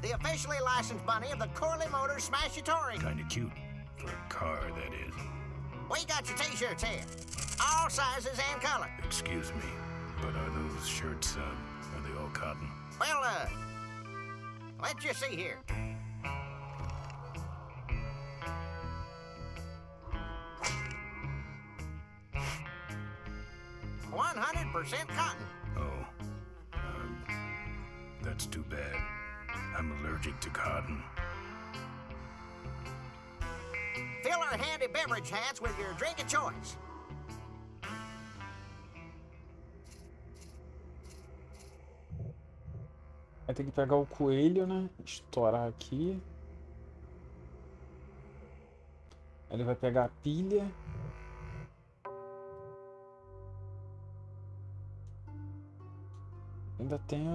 The officially licensed bunny of the Corley Motors Smashatorium. Kinda cute. For a car, that is. We got your t-shirts here. All sizes and color. Excuse me, but are those shirts, are they all cotton? Well, let's just see here. %100% cotton. Oh, that's too bad. I'm allergic to cotton. Fill our handy beverage hats with your drink of choice. Vai ter que pegar o coelho, né? Estourar aqui. Ele vai pegar a pilha. Ainda tem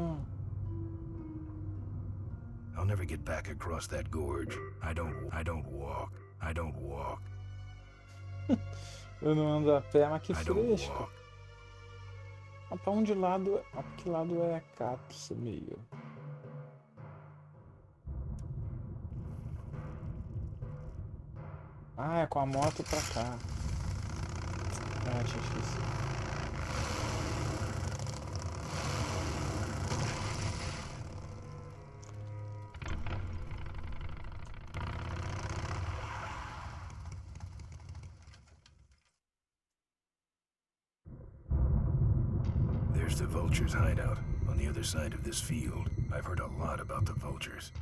I'll never get back across that gorge. I don't walk. I don't walk. Eu não ando a pé, mas que I don't fresco. walk. Mas pra onde lado... Pra que lado é cacto, meio? Ah, é com a moto pra cá. Ah, tinha esquecido. There's the vultures' hideout on the other side of this field. I've heard a lot about the vultures.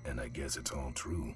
And I guess it's all true.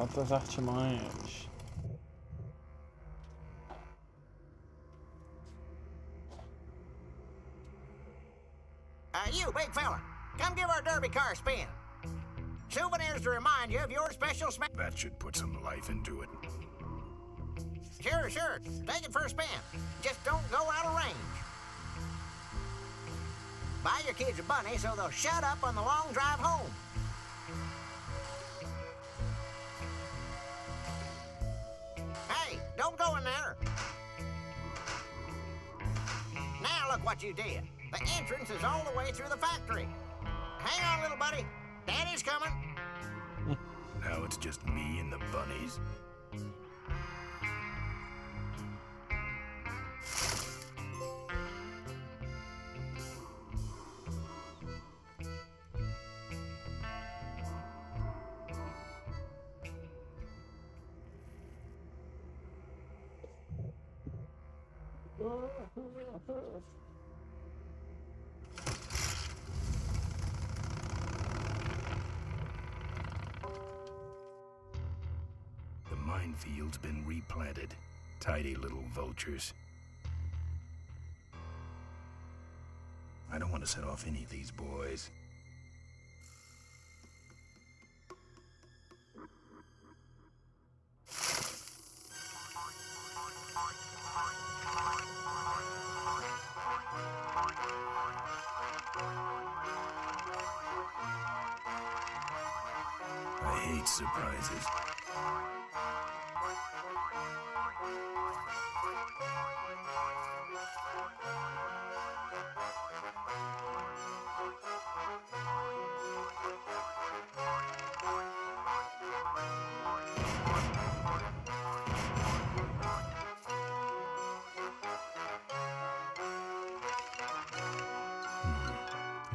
Tantas artimanhas. You, big fella, come give our derby car a spin. Souvenirs to remind you of your special smash. That should put some life into it. Sure. Take it for a spin. Just don't go out of range. Buy your kids a bunny so they'll shut up on the long drive home. Hey, don't go in there. Now look what you did. The entrance is all the way through the factory. Hang on, little buddy. Daddy's coming. Now it's just me and the bunnies. The minefield's been replanted. Tidy little vultures. I don't want to set off any of these boys. I hate surprises.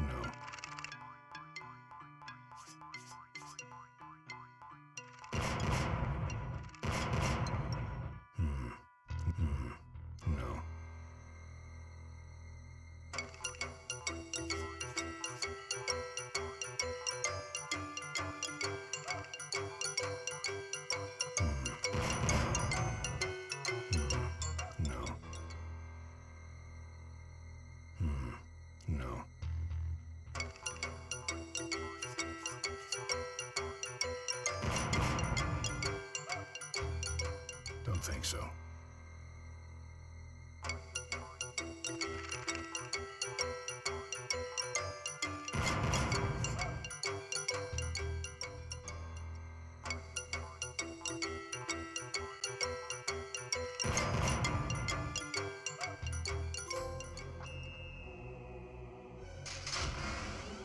No. No. No. No. Don't think so.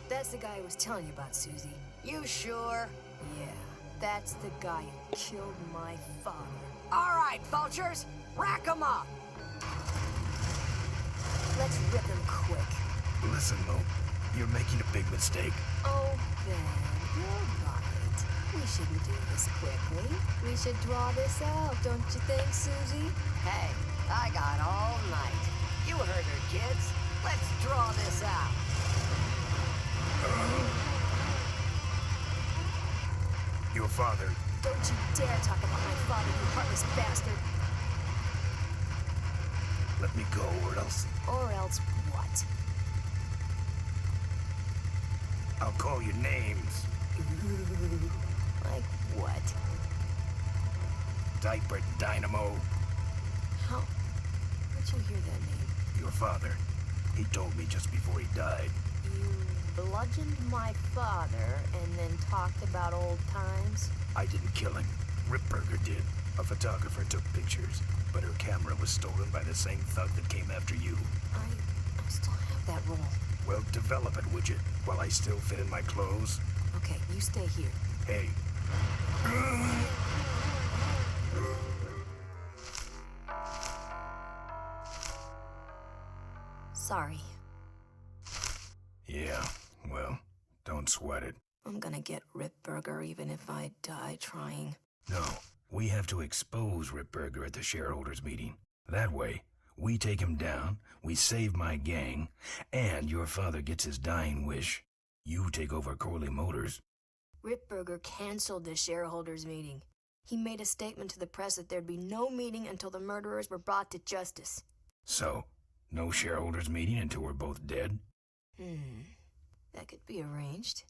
That the guy I was telling you about, Susie. You sure? Yeah, that's the guy who killed my father. All right, vultures, rack 'em up. Let's rip him quick. Listen, Mo, you're making a big mistake. Oh, Ben, you're right. We shouldn't do this quickly. We should draw this out, don't you think, Susie? Hey, I got all night. You heard her, kids. Let's draw this out. Your father. Don't you dare talk about my father, you heartless bastard. Let me go, or else Or else what? I'll call you names. Like what? Diaper Dynamo. How? Where'd you hear that name? Your father. He told me just before he died. You bludgeoned my father and then talked about old times? I didn't kill him. Ripburger did. A photographer took pictures, but her camera was stolen by the same thug that came after you. I still have that roll. Well, develop it, would you? While I still fit in my clothes? Okay, you stay here. Hey. Sorry. Yeah, well, don't sweat it. I'm gonna get Ripburger even if I die trying. No, we have to expose Ripburger at the shareholders meeting. That way, we take him down, we save my gang, and your father gets his dying wish. You take over Corley Motors. Ripburger canceled the shareholders meeting. He made a statement to the press that there'd be no meeting until the murderers were brought to justice. So, no shareholders meeting until we're both dead? That could be arranged.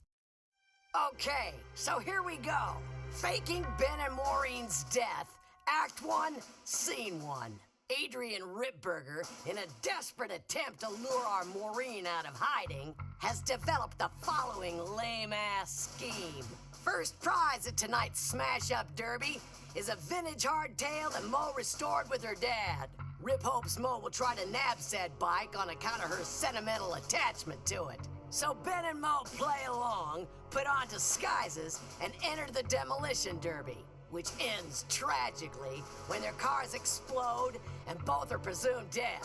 Okay, so here we go. Faking Ben and Maureen's death. Act 1, Scene 1. Adrian Ripburger, in a desperate attempt to lure our Maureen out of hiding, has developed the following lame-ass scheme. First prize at tonight's smash-up derby is a vintage hardtail that Mo restored with her dad. Rip hopes Mo will try to nab said bike on account of her sentimental attachment to it. So Ben and Mo play along, put on disguises, and enter the demolition derby, which ends tragically when their cars explode and both are presumed dead.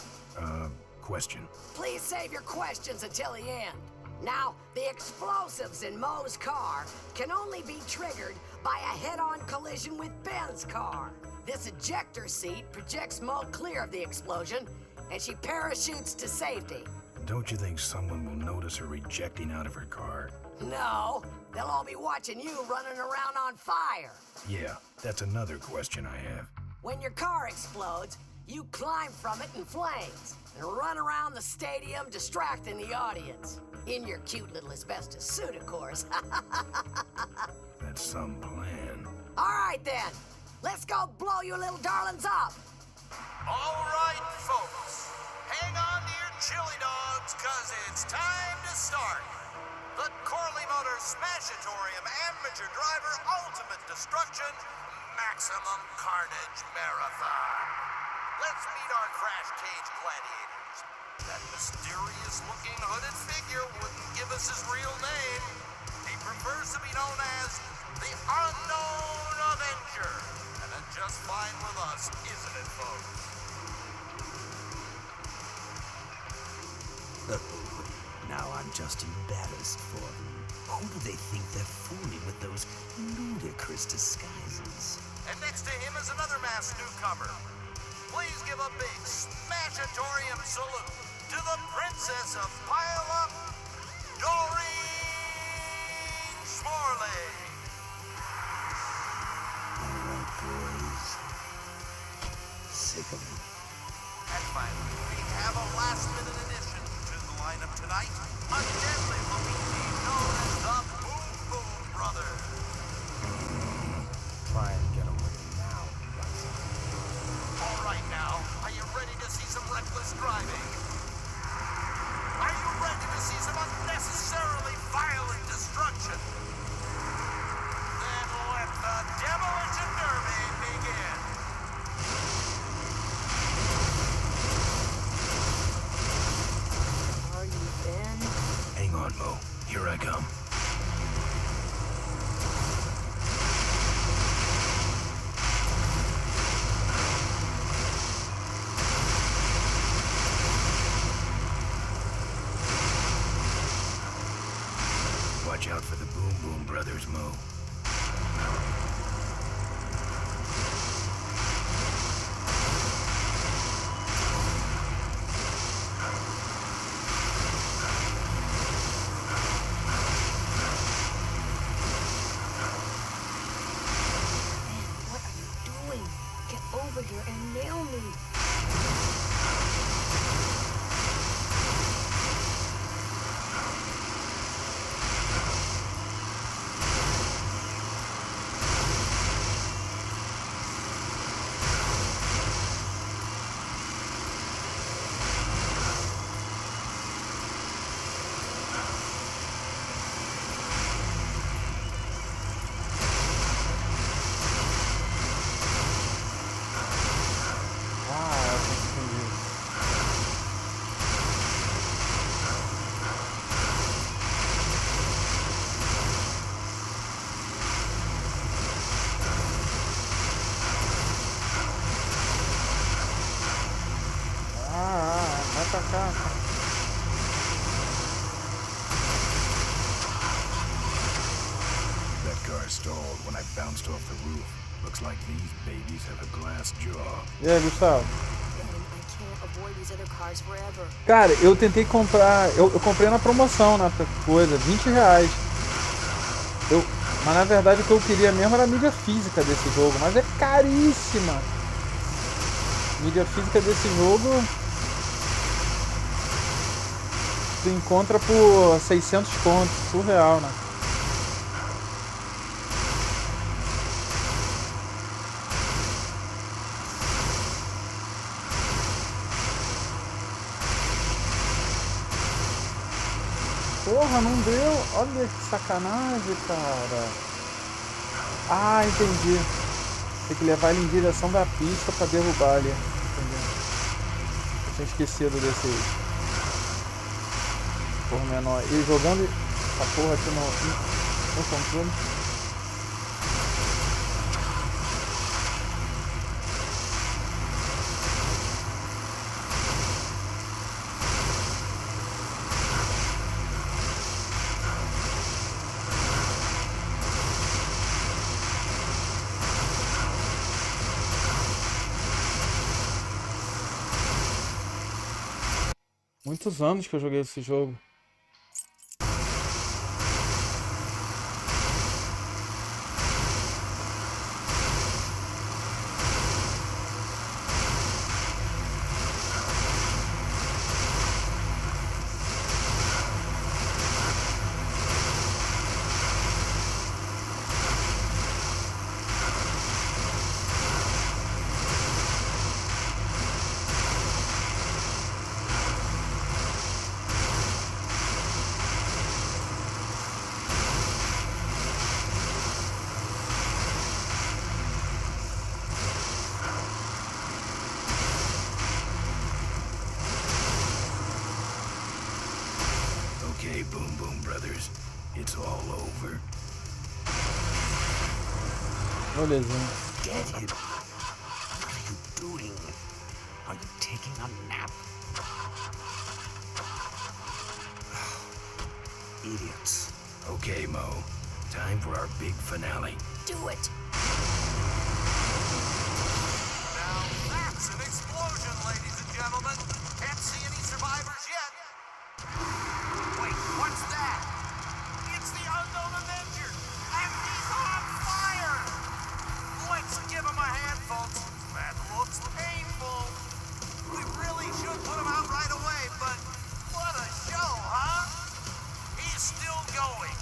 Question. Please save your questions until the end. Now, the explosives in Mo's car can only be triggered by a head-on collision with Ben's car. This ejector seat projects Mo clear of the explosion, and she parachutes to safety. Don't you think someone will notice her ejecting out of her car? No, they'll all be watching you running around on fire. Yeah, that's another question I have. When your car explodes, you climb from it in flames and run around the stadium distracting the audience. In your cute little asbestos suit, of course. That's some plan. All right, then. Let's go blow you little darlings up. All right, folks. Hang on to your chili dogs, cause it's time to start. The Corley Motors Smashatorium Amateur Driver Ultimate Destruction Maximum Carnage Marathon. Let's meet our crash cage gladiators. That mysterious-looking hooded figure wouldn't give us his real name. He prefers to be known as the Unknown Avenger. And that's just fine with us, isn't it, folks? Now I'm just embarrassed for them. Who do they think they're fooling with those ludicrous disguises? And next to him is another masked newcomer. Please give a big Smashatorium salute to the Princess of Pile-Up, Doreen Smorley. All right, boys. Sick of them. And finally, we have a last-minute addition to the lineup tonight. A deadly-looking team known as the Boom Boom Brothers. Try and get away now, All right now, are you ready to see some reckless driving? Are you ready to see some unnecessarily violent destruction? Then let the Demolition Derby begin. Are you Ben? Hang on, Mo. Here I come. Watch out for the Boom Boom Brothers, Mo. What are you doing? Get over here and nail me. Vai pra cá. That car stalled when I bounced off the roof. Looks like these babies have a glass jaw. E aí, Gustavo? Cara, eu tentei comprar, eu comprei na promoção, na coisa, R$20. Mas na verdade o que eu queria mesmo era a mídia física desse jogo, mas é caríssima. A mídia física desse jogo tu encontra por 600 contos, surreal, né? Porra, não deu. Olha que sacanagem, cara. Ah, entendi. Tem que levar ele em direção da pista pra derrubar ali. Entendi. Eu tinha esquecido desse pormenor. E jogando essa porra aqui no controle. Muitos anos que eu joguei esse jogo. Okay, Boom Boom Brothers, it's all over. Belezinha. Get it? What are you doing? Are you taking a nap? Idiots. Okay, Mo. Time for our big finale. Do it. Now that's an explosion, ladies and gentlemen. Can't see any survivors yet. Wait, what's that? It's the Unknown Avenger, and he's on fire! Let's give him a hand, folks. That looks painful. We really should put him out right away, but what a show, huh? He's still going.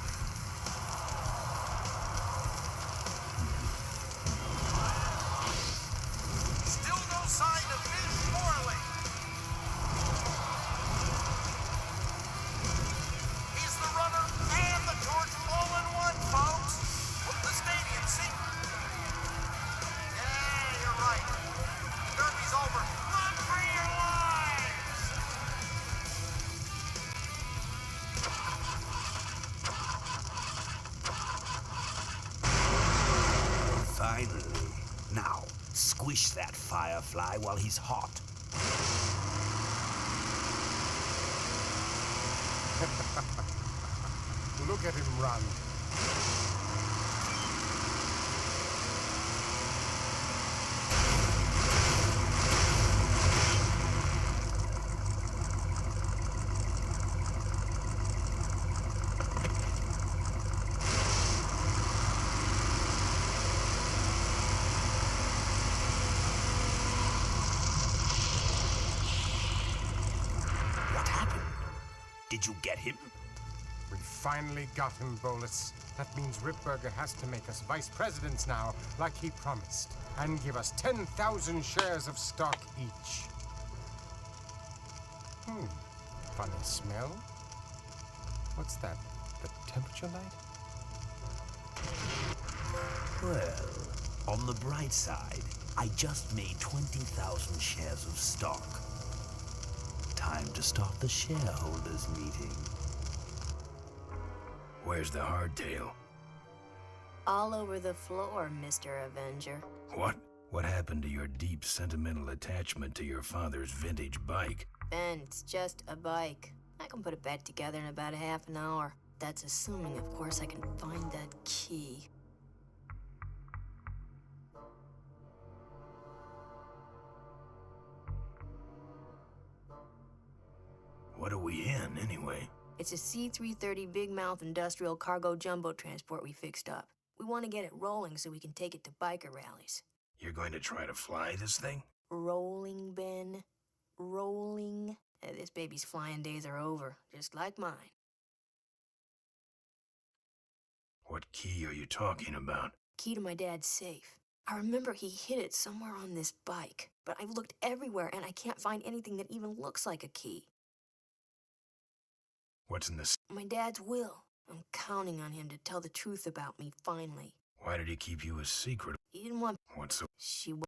Squish that firefly while he's hot. Look at him run. What happened? Did you get him? We finally got him, Bolus. That means Ripburger has to make us vice presidents now, like he promised, and give us 10,000 shares of stock each. Funny smell. What's that? The temperature light? Well, on the bright side, I just made 20,000 shares of stock. Time to start the shareholders meeting. Where's the hardtail? All over the floor, Mr. Avenger. What? What happened to your deep sentimental attachment to your father's vintage bike? Ben, it's just a bike. I can put it back together in about a half an hour. That's assuming, of course, I can find that key. What are we in, anyway? It's a C-330 Big Mouth industrial cargo jumbo transport we fixed up. We want to get it rolling so we can take it to biker rallies. You're going to try to fly this thing? Rolling, Ben. Rolling. This baby's flying days are over, just like mine. What key are you talking about? Key to my dad's safe. I remember he hid it somewhere on this bike, but I've looked everywhere and I can't find anything that even looks like a key. What's in this? My dad's will. I'm counting on him to tell the truth about me, finally. Why did he keep you a secret? He didn't want... What's so... She was...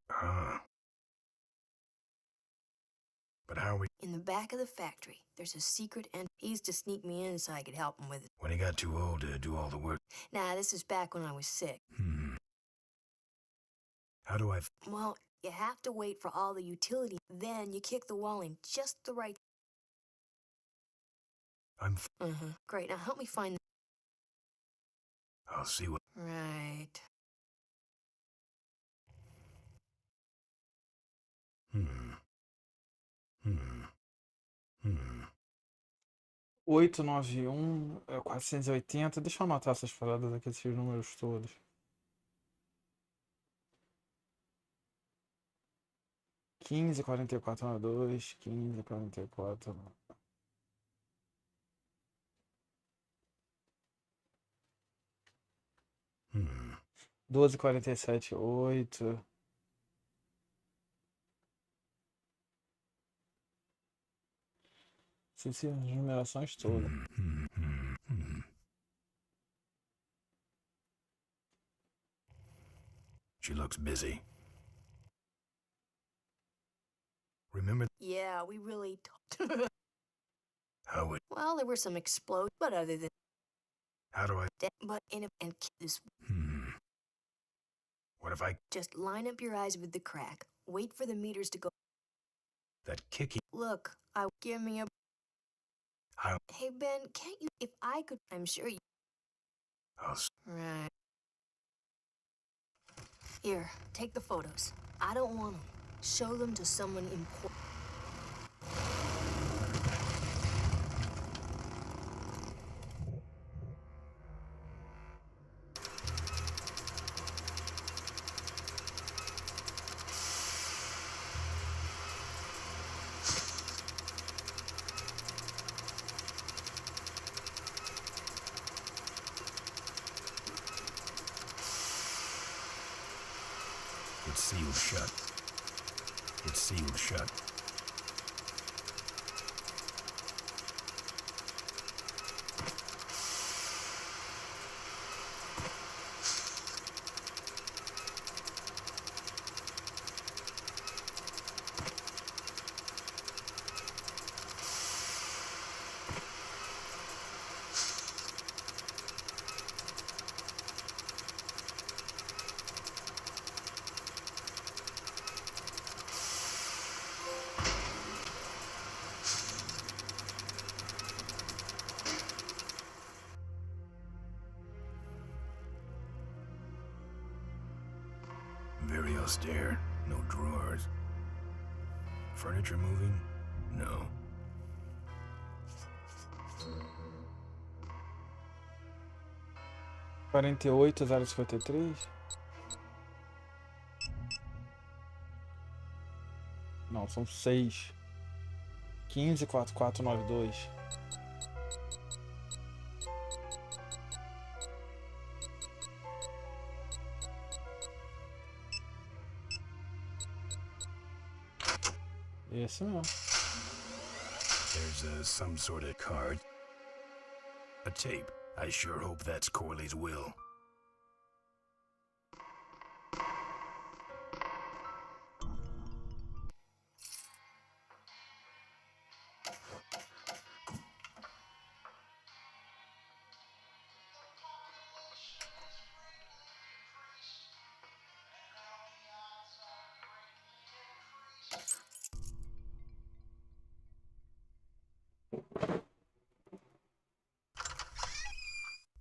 But how are we... In the back of the factory, there's a secret and he used to sneak me in so I could help him with it. When he got too old to do all the work? Nah, this is back when I was sick. How do I... Well, you have to wait for all the utility. Then you kick the wall in just the right... I'm... Great, now help me find... I'll see what... Right. Oito nove um 480. Deixa eu anotar essas paradas aqui, esses números todos. Quinze 4492, 15 44. 12 47 8. Esqueci as numerações todas. She looks busy. Remember... Yeah, we really... How would... Well, there were some explosions, but other than... How do I... But in a... And this... What if I... Just line up your eyes with the crack. Wait for the meters to go... That kicky... Look, give me a... How... Hey, Ben, can't you... If I could... I'm sure you... Right. Here, take the photos. I don't want them. Show them to someone important. It's sealed shut. It's sealed shut. austere. No drawers. Furniture moving? No. 48,053. Não, são 6. 15,4492. Esse mesmo. There's some sort of card. A tape. I sure hope that's Corley's will.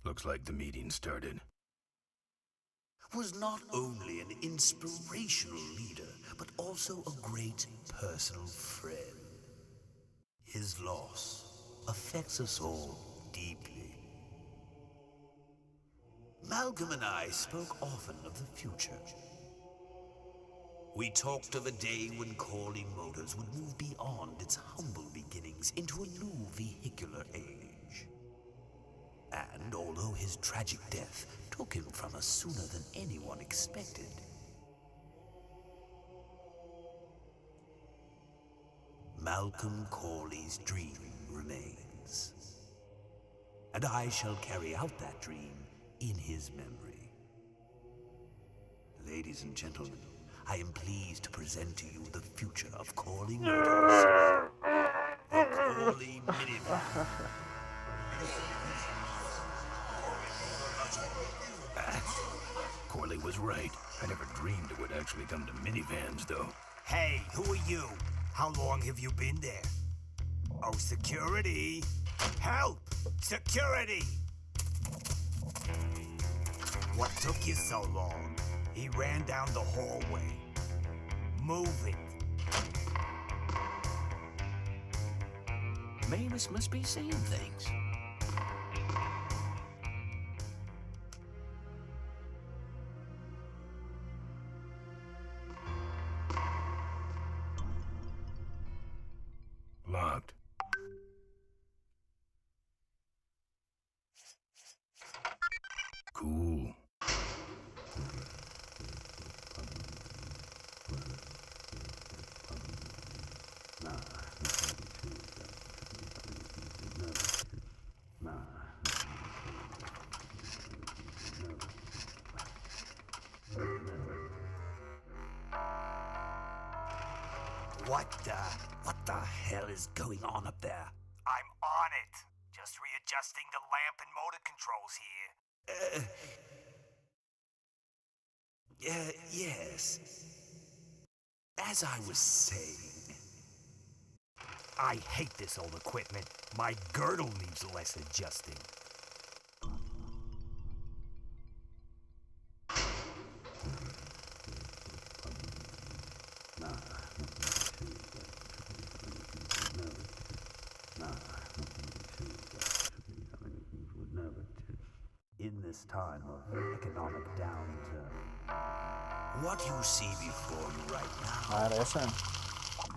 Looks like the meeting started. Was not only an inspirational leader, but also a great personal friend. His loss affects us all deeply. Malcolm and I spoke often of the future. We talked of a day when Corley Motors would move beyond its humble beginnings into a new vehicular age. And although his tragic death took him from us sooner than anyone expected, Malcolm Corley's dream remains. And I shall carry out that dream in his memory. Ladies and gentlemen, I am pleased to present to you the future of Corley Motors. The Corley minivan. Corley was right. I never dreamed it would actually come to minivans, though. Hey, who are you? How long have you been there? Oh, security! Help! Security! What took you so long? He ran down the hallway. Move it. Mavis must be seeing things. Locked. Cool. What the hell is going on up there? I'm on it. Just readjusting the lamp and motor controls here. Yes. As I was saying, I hate this old equipment. My girdle needs less adjusting. In this time of economic downturn, what you see before you right now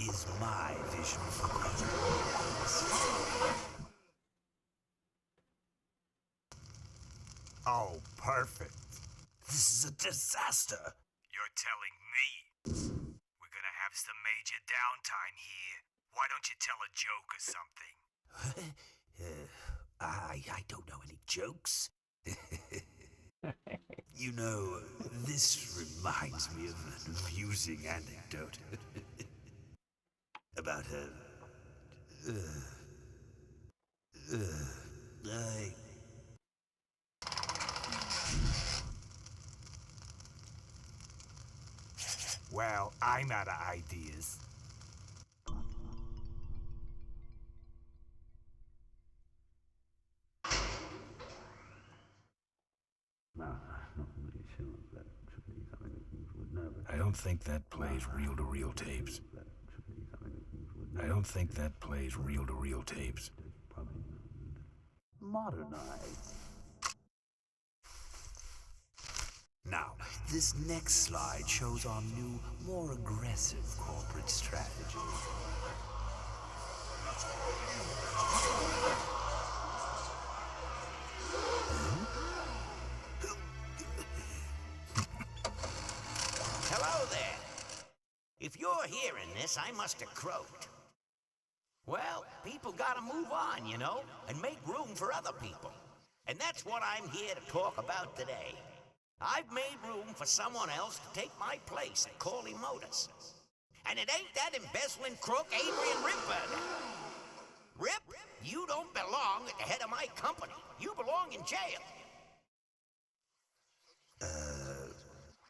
is my vision for progress. Oh, perfect. This is a disaster. You're telling me we're gonna have some major downtime here. Why don't you tell a joke or something? I don't know any jokes. You know, this reminds me of an amusing anecdote about Well, I'm out of ideas. I don't think that plays reel-to-reel tapes. I don't think that plays reel-to-reel tapes. Modernized. Now, this next slide shows our new, more aggressive corporate strategy. Hello there. If you're hearing this, I must have croaked. Well, people gotta move on, you know, and make room for other people. And that's what I'm here to talk about today. I've made room for someone else to take my place at Corley Motors. And it ain't that embezzling crook Adrian Ripburger. Rip, you don't belong at the head of my company. You belong in jail.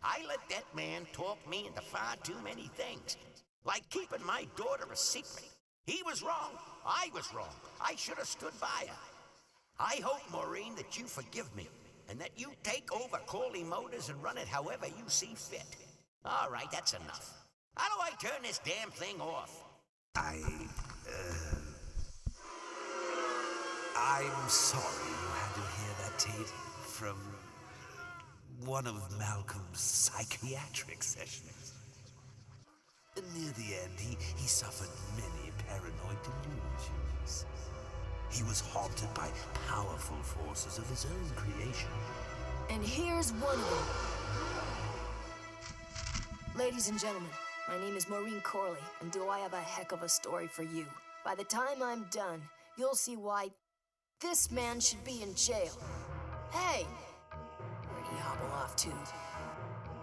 I let that man talk me into far too many things. Like keeping my daughter a secret. He was wrong. I was wrong. I should have stood by her. I hope, Maureen, that you forgive me. And that you take over Corley Motors and run it however you see fit. All right, that's enough. How do I turn this damn thing off? I'm sorry you had to hear that tape from one of Malcolm's psychiatric sessions. Near the end, he suffered many paranoid delusions. He was haunted by powerful forces of his own creation. And here's one of them. Ladies and gentlemen, my name is Maureen Corley, and do I have a heck of a story for you. By the time I'm done, you'll see why this man should be in jail. Hey! Where'd he hobble off to?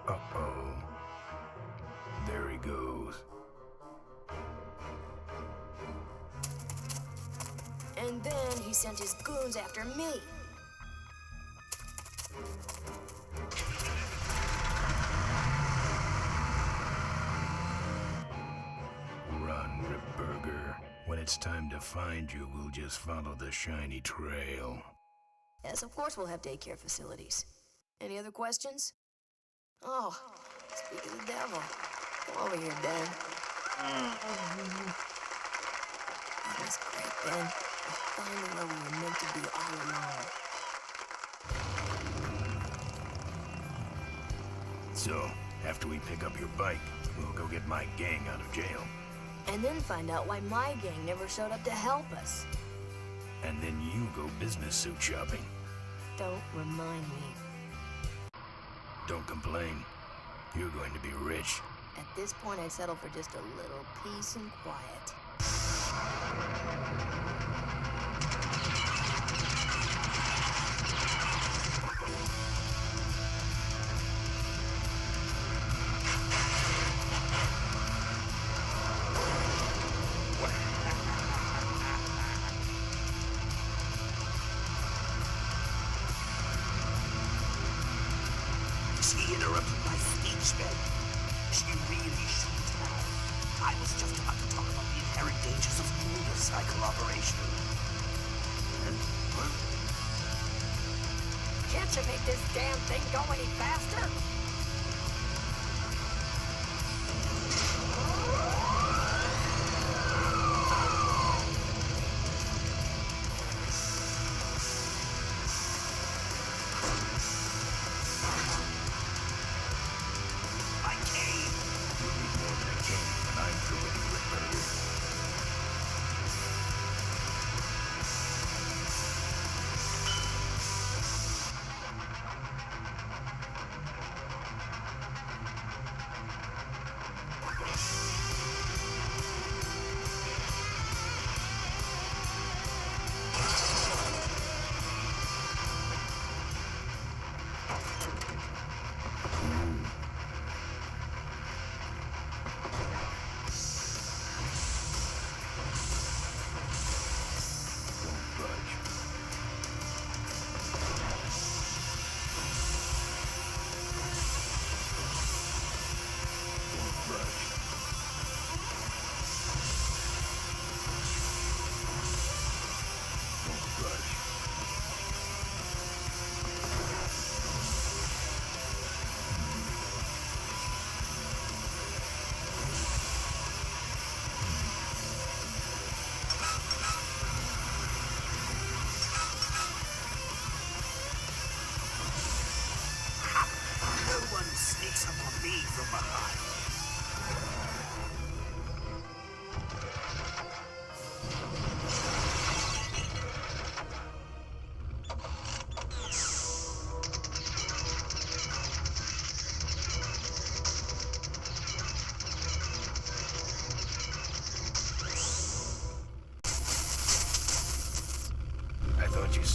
Uh-oh. There he goes. And then he sent his goons after me. Run, Ripburger. When it's time to find you, we'll just follow the shiny trail. Yes, of course we'll have daycare facilities. Any other questions? Oh, speak of the devil. Come over here, Ben. That was great, Ben. We're finally where we were meant to be all along. So, after we pick up your bike, we'll go get my gang out of jail. And then find out why my gang never showed up to help us. And then you go business suit shopping. Don't remind me. Don't complain. You're going to be rich. At this point, I'd settle for just a little peace and quiet. She interrupted my speech, Ben. She really shouldn't have. I was just about to talk about the inherent dangers of motorcycle operation. Can't you make this damn thing go any faster?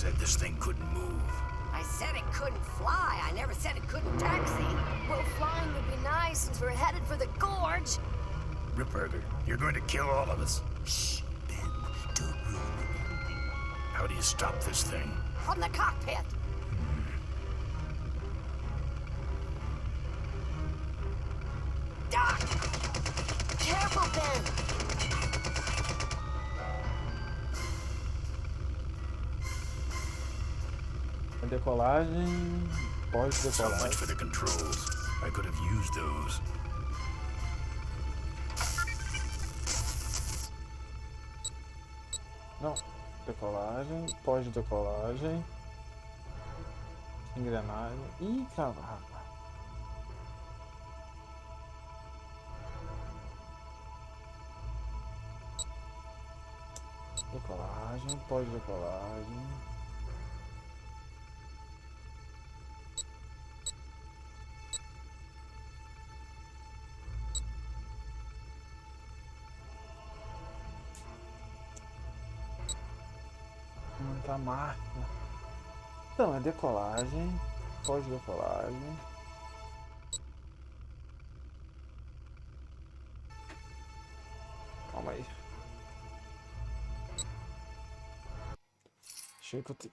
said this thing couldn't move. I said it couldn't fly. I never said it couldn't taxi. Well, flying would be nice since we're headed for the gorge. Ripburger, you're going to kill all of us. Shh, Ben, don't ruin the ending. How do you stop this thing? From the cockpit. Doc! Careful, Ben! A decolagem, So pós-decolagem. much for the controls. I could have used those. Não, decolagem, pós-decolagem. Engrenagem. Ih, caramba. Decolagem, pós-decolagem. Tá máquina. Então, é decolagem, pós-decolagem. Calma aí. Achei que eu tenho.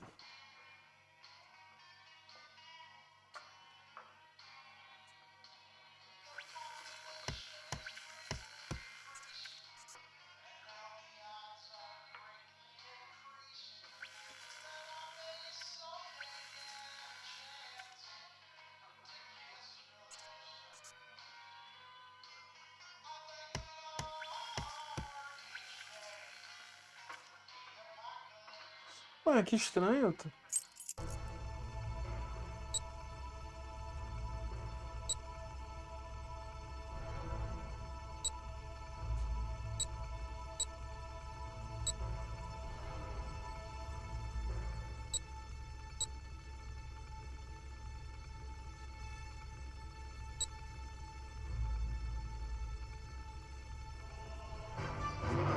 Ué, que estranho.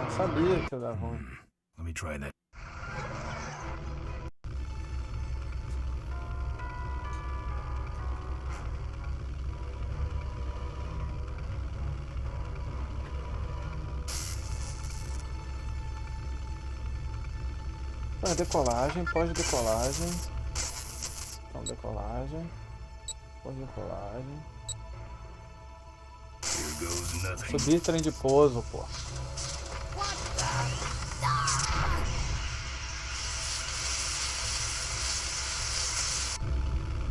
Eu sabia que ia dar ruim. Let me try that. Ué, decolagem, pós-decolagem. Então, decolagem, pós-decolagem. Here goes nothing. Subir trem de pouso, pô.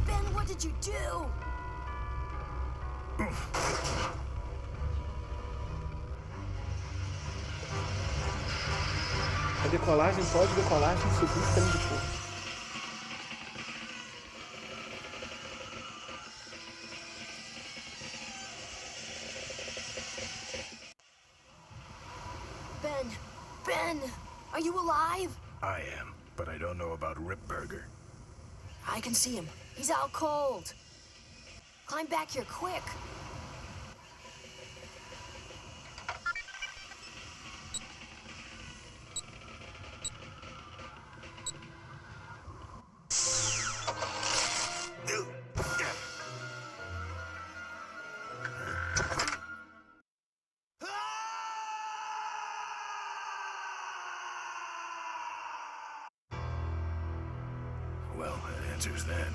Ben, what did you do? A decolagem, pós-decolagem, subir trem de pouso. Ben, are you alive? I am, but I don't know about Ripburger. I can see him. He's out cold. Climb back here quick. Well, that answers that.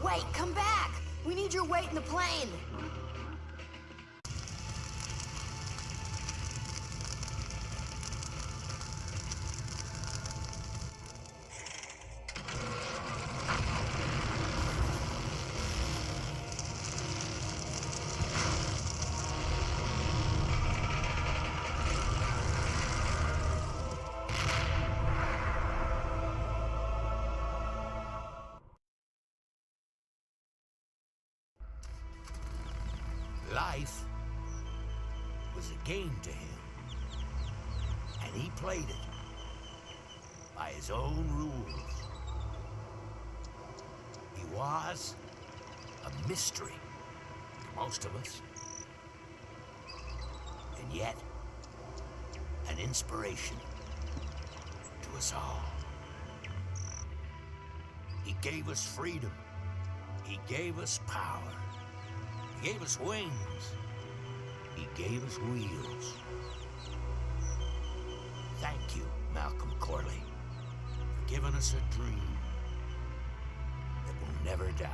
Wait, come back! We need your weight in the plane! Life was a game to him, and he played it. by his own rules. He was a mystery to most of us, and yet an inspiration to us all. He gave us freedom. He gave us power. He gave us wings. He gave us wheels. Thank you, Malcolm Corley, for giving us a dream that will never die.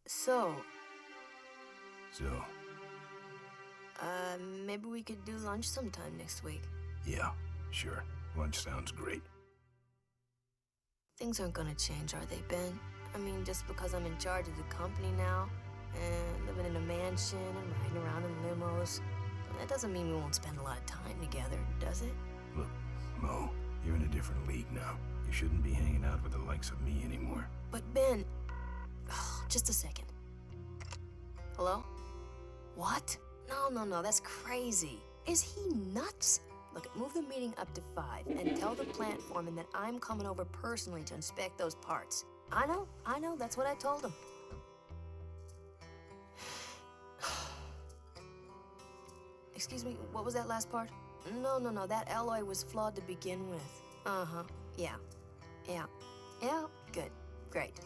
So, maybe we could do lunch sometime next week. Yeah, sure. Lunch sounds great. Things aren't gonna change, are they, Ben? I mean, just because I'm in charge of the company now, and living in a mansion and riding around in limos, that doesn't mean we won't spend a lot of time together, does it? Look, Mo, you're in a different league now. You shouldn't be hanging out with the likes of me anymore. But Ben, just a second. Hello? What? No, that's crazy. Is he nuts? Look, move the meeting up to 5 and tell the plant foreman that I'm coming over personally to inspect those parts. I know, that's what I told him. Excuse me, what was that last part? No, that alloy was flawed to begin with. Uh-huh, yeah, good, great.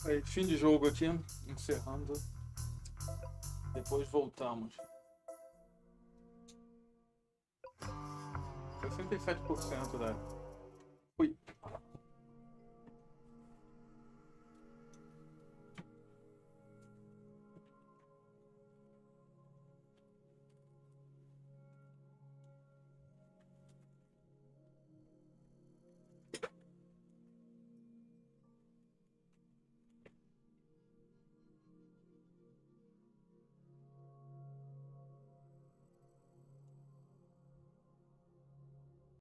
Aí, fim de jogo aqui, encerrando. Depois voltamos. 67%, né? Fui.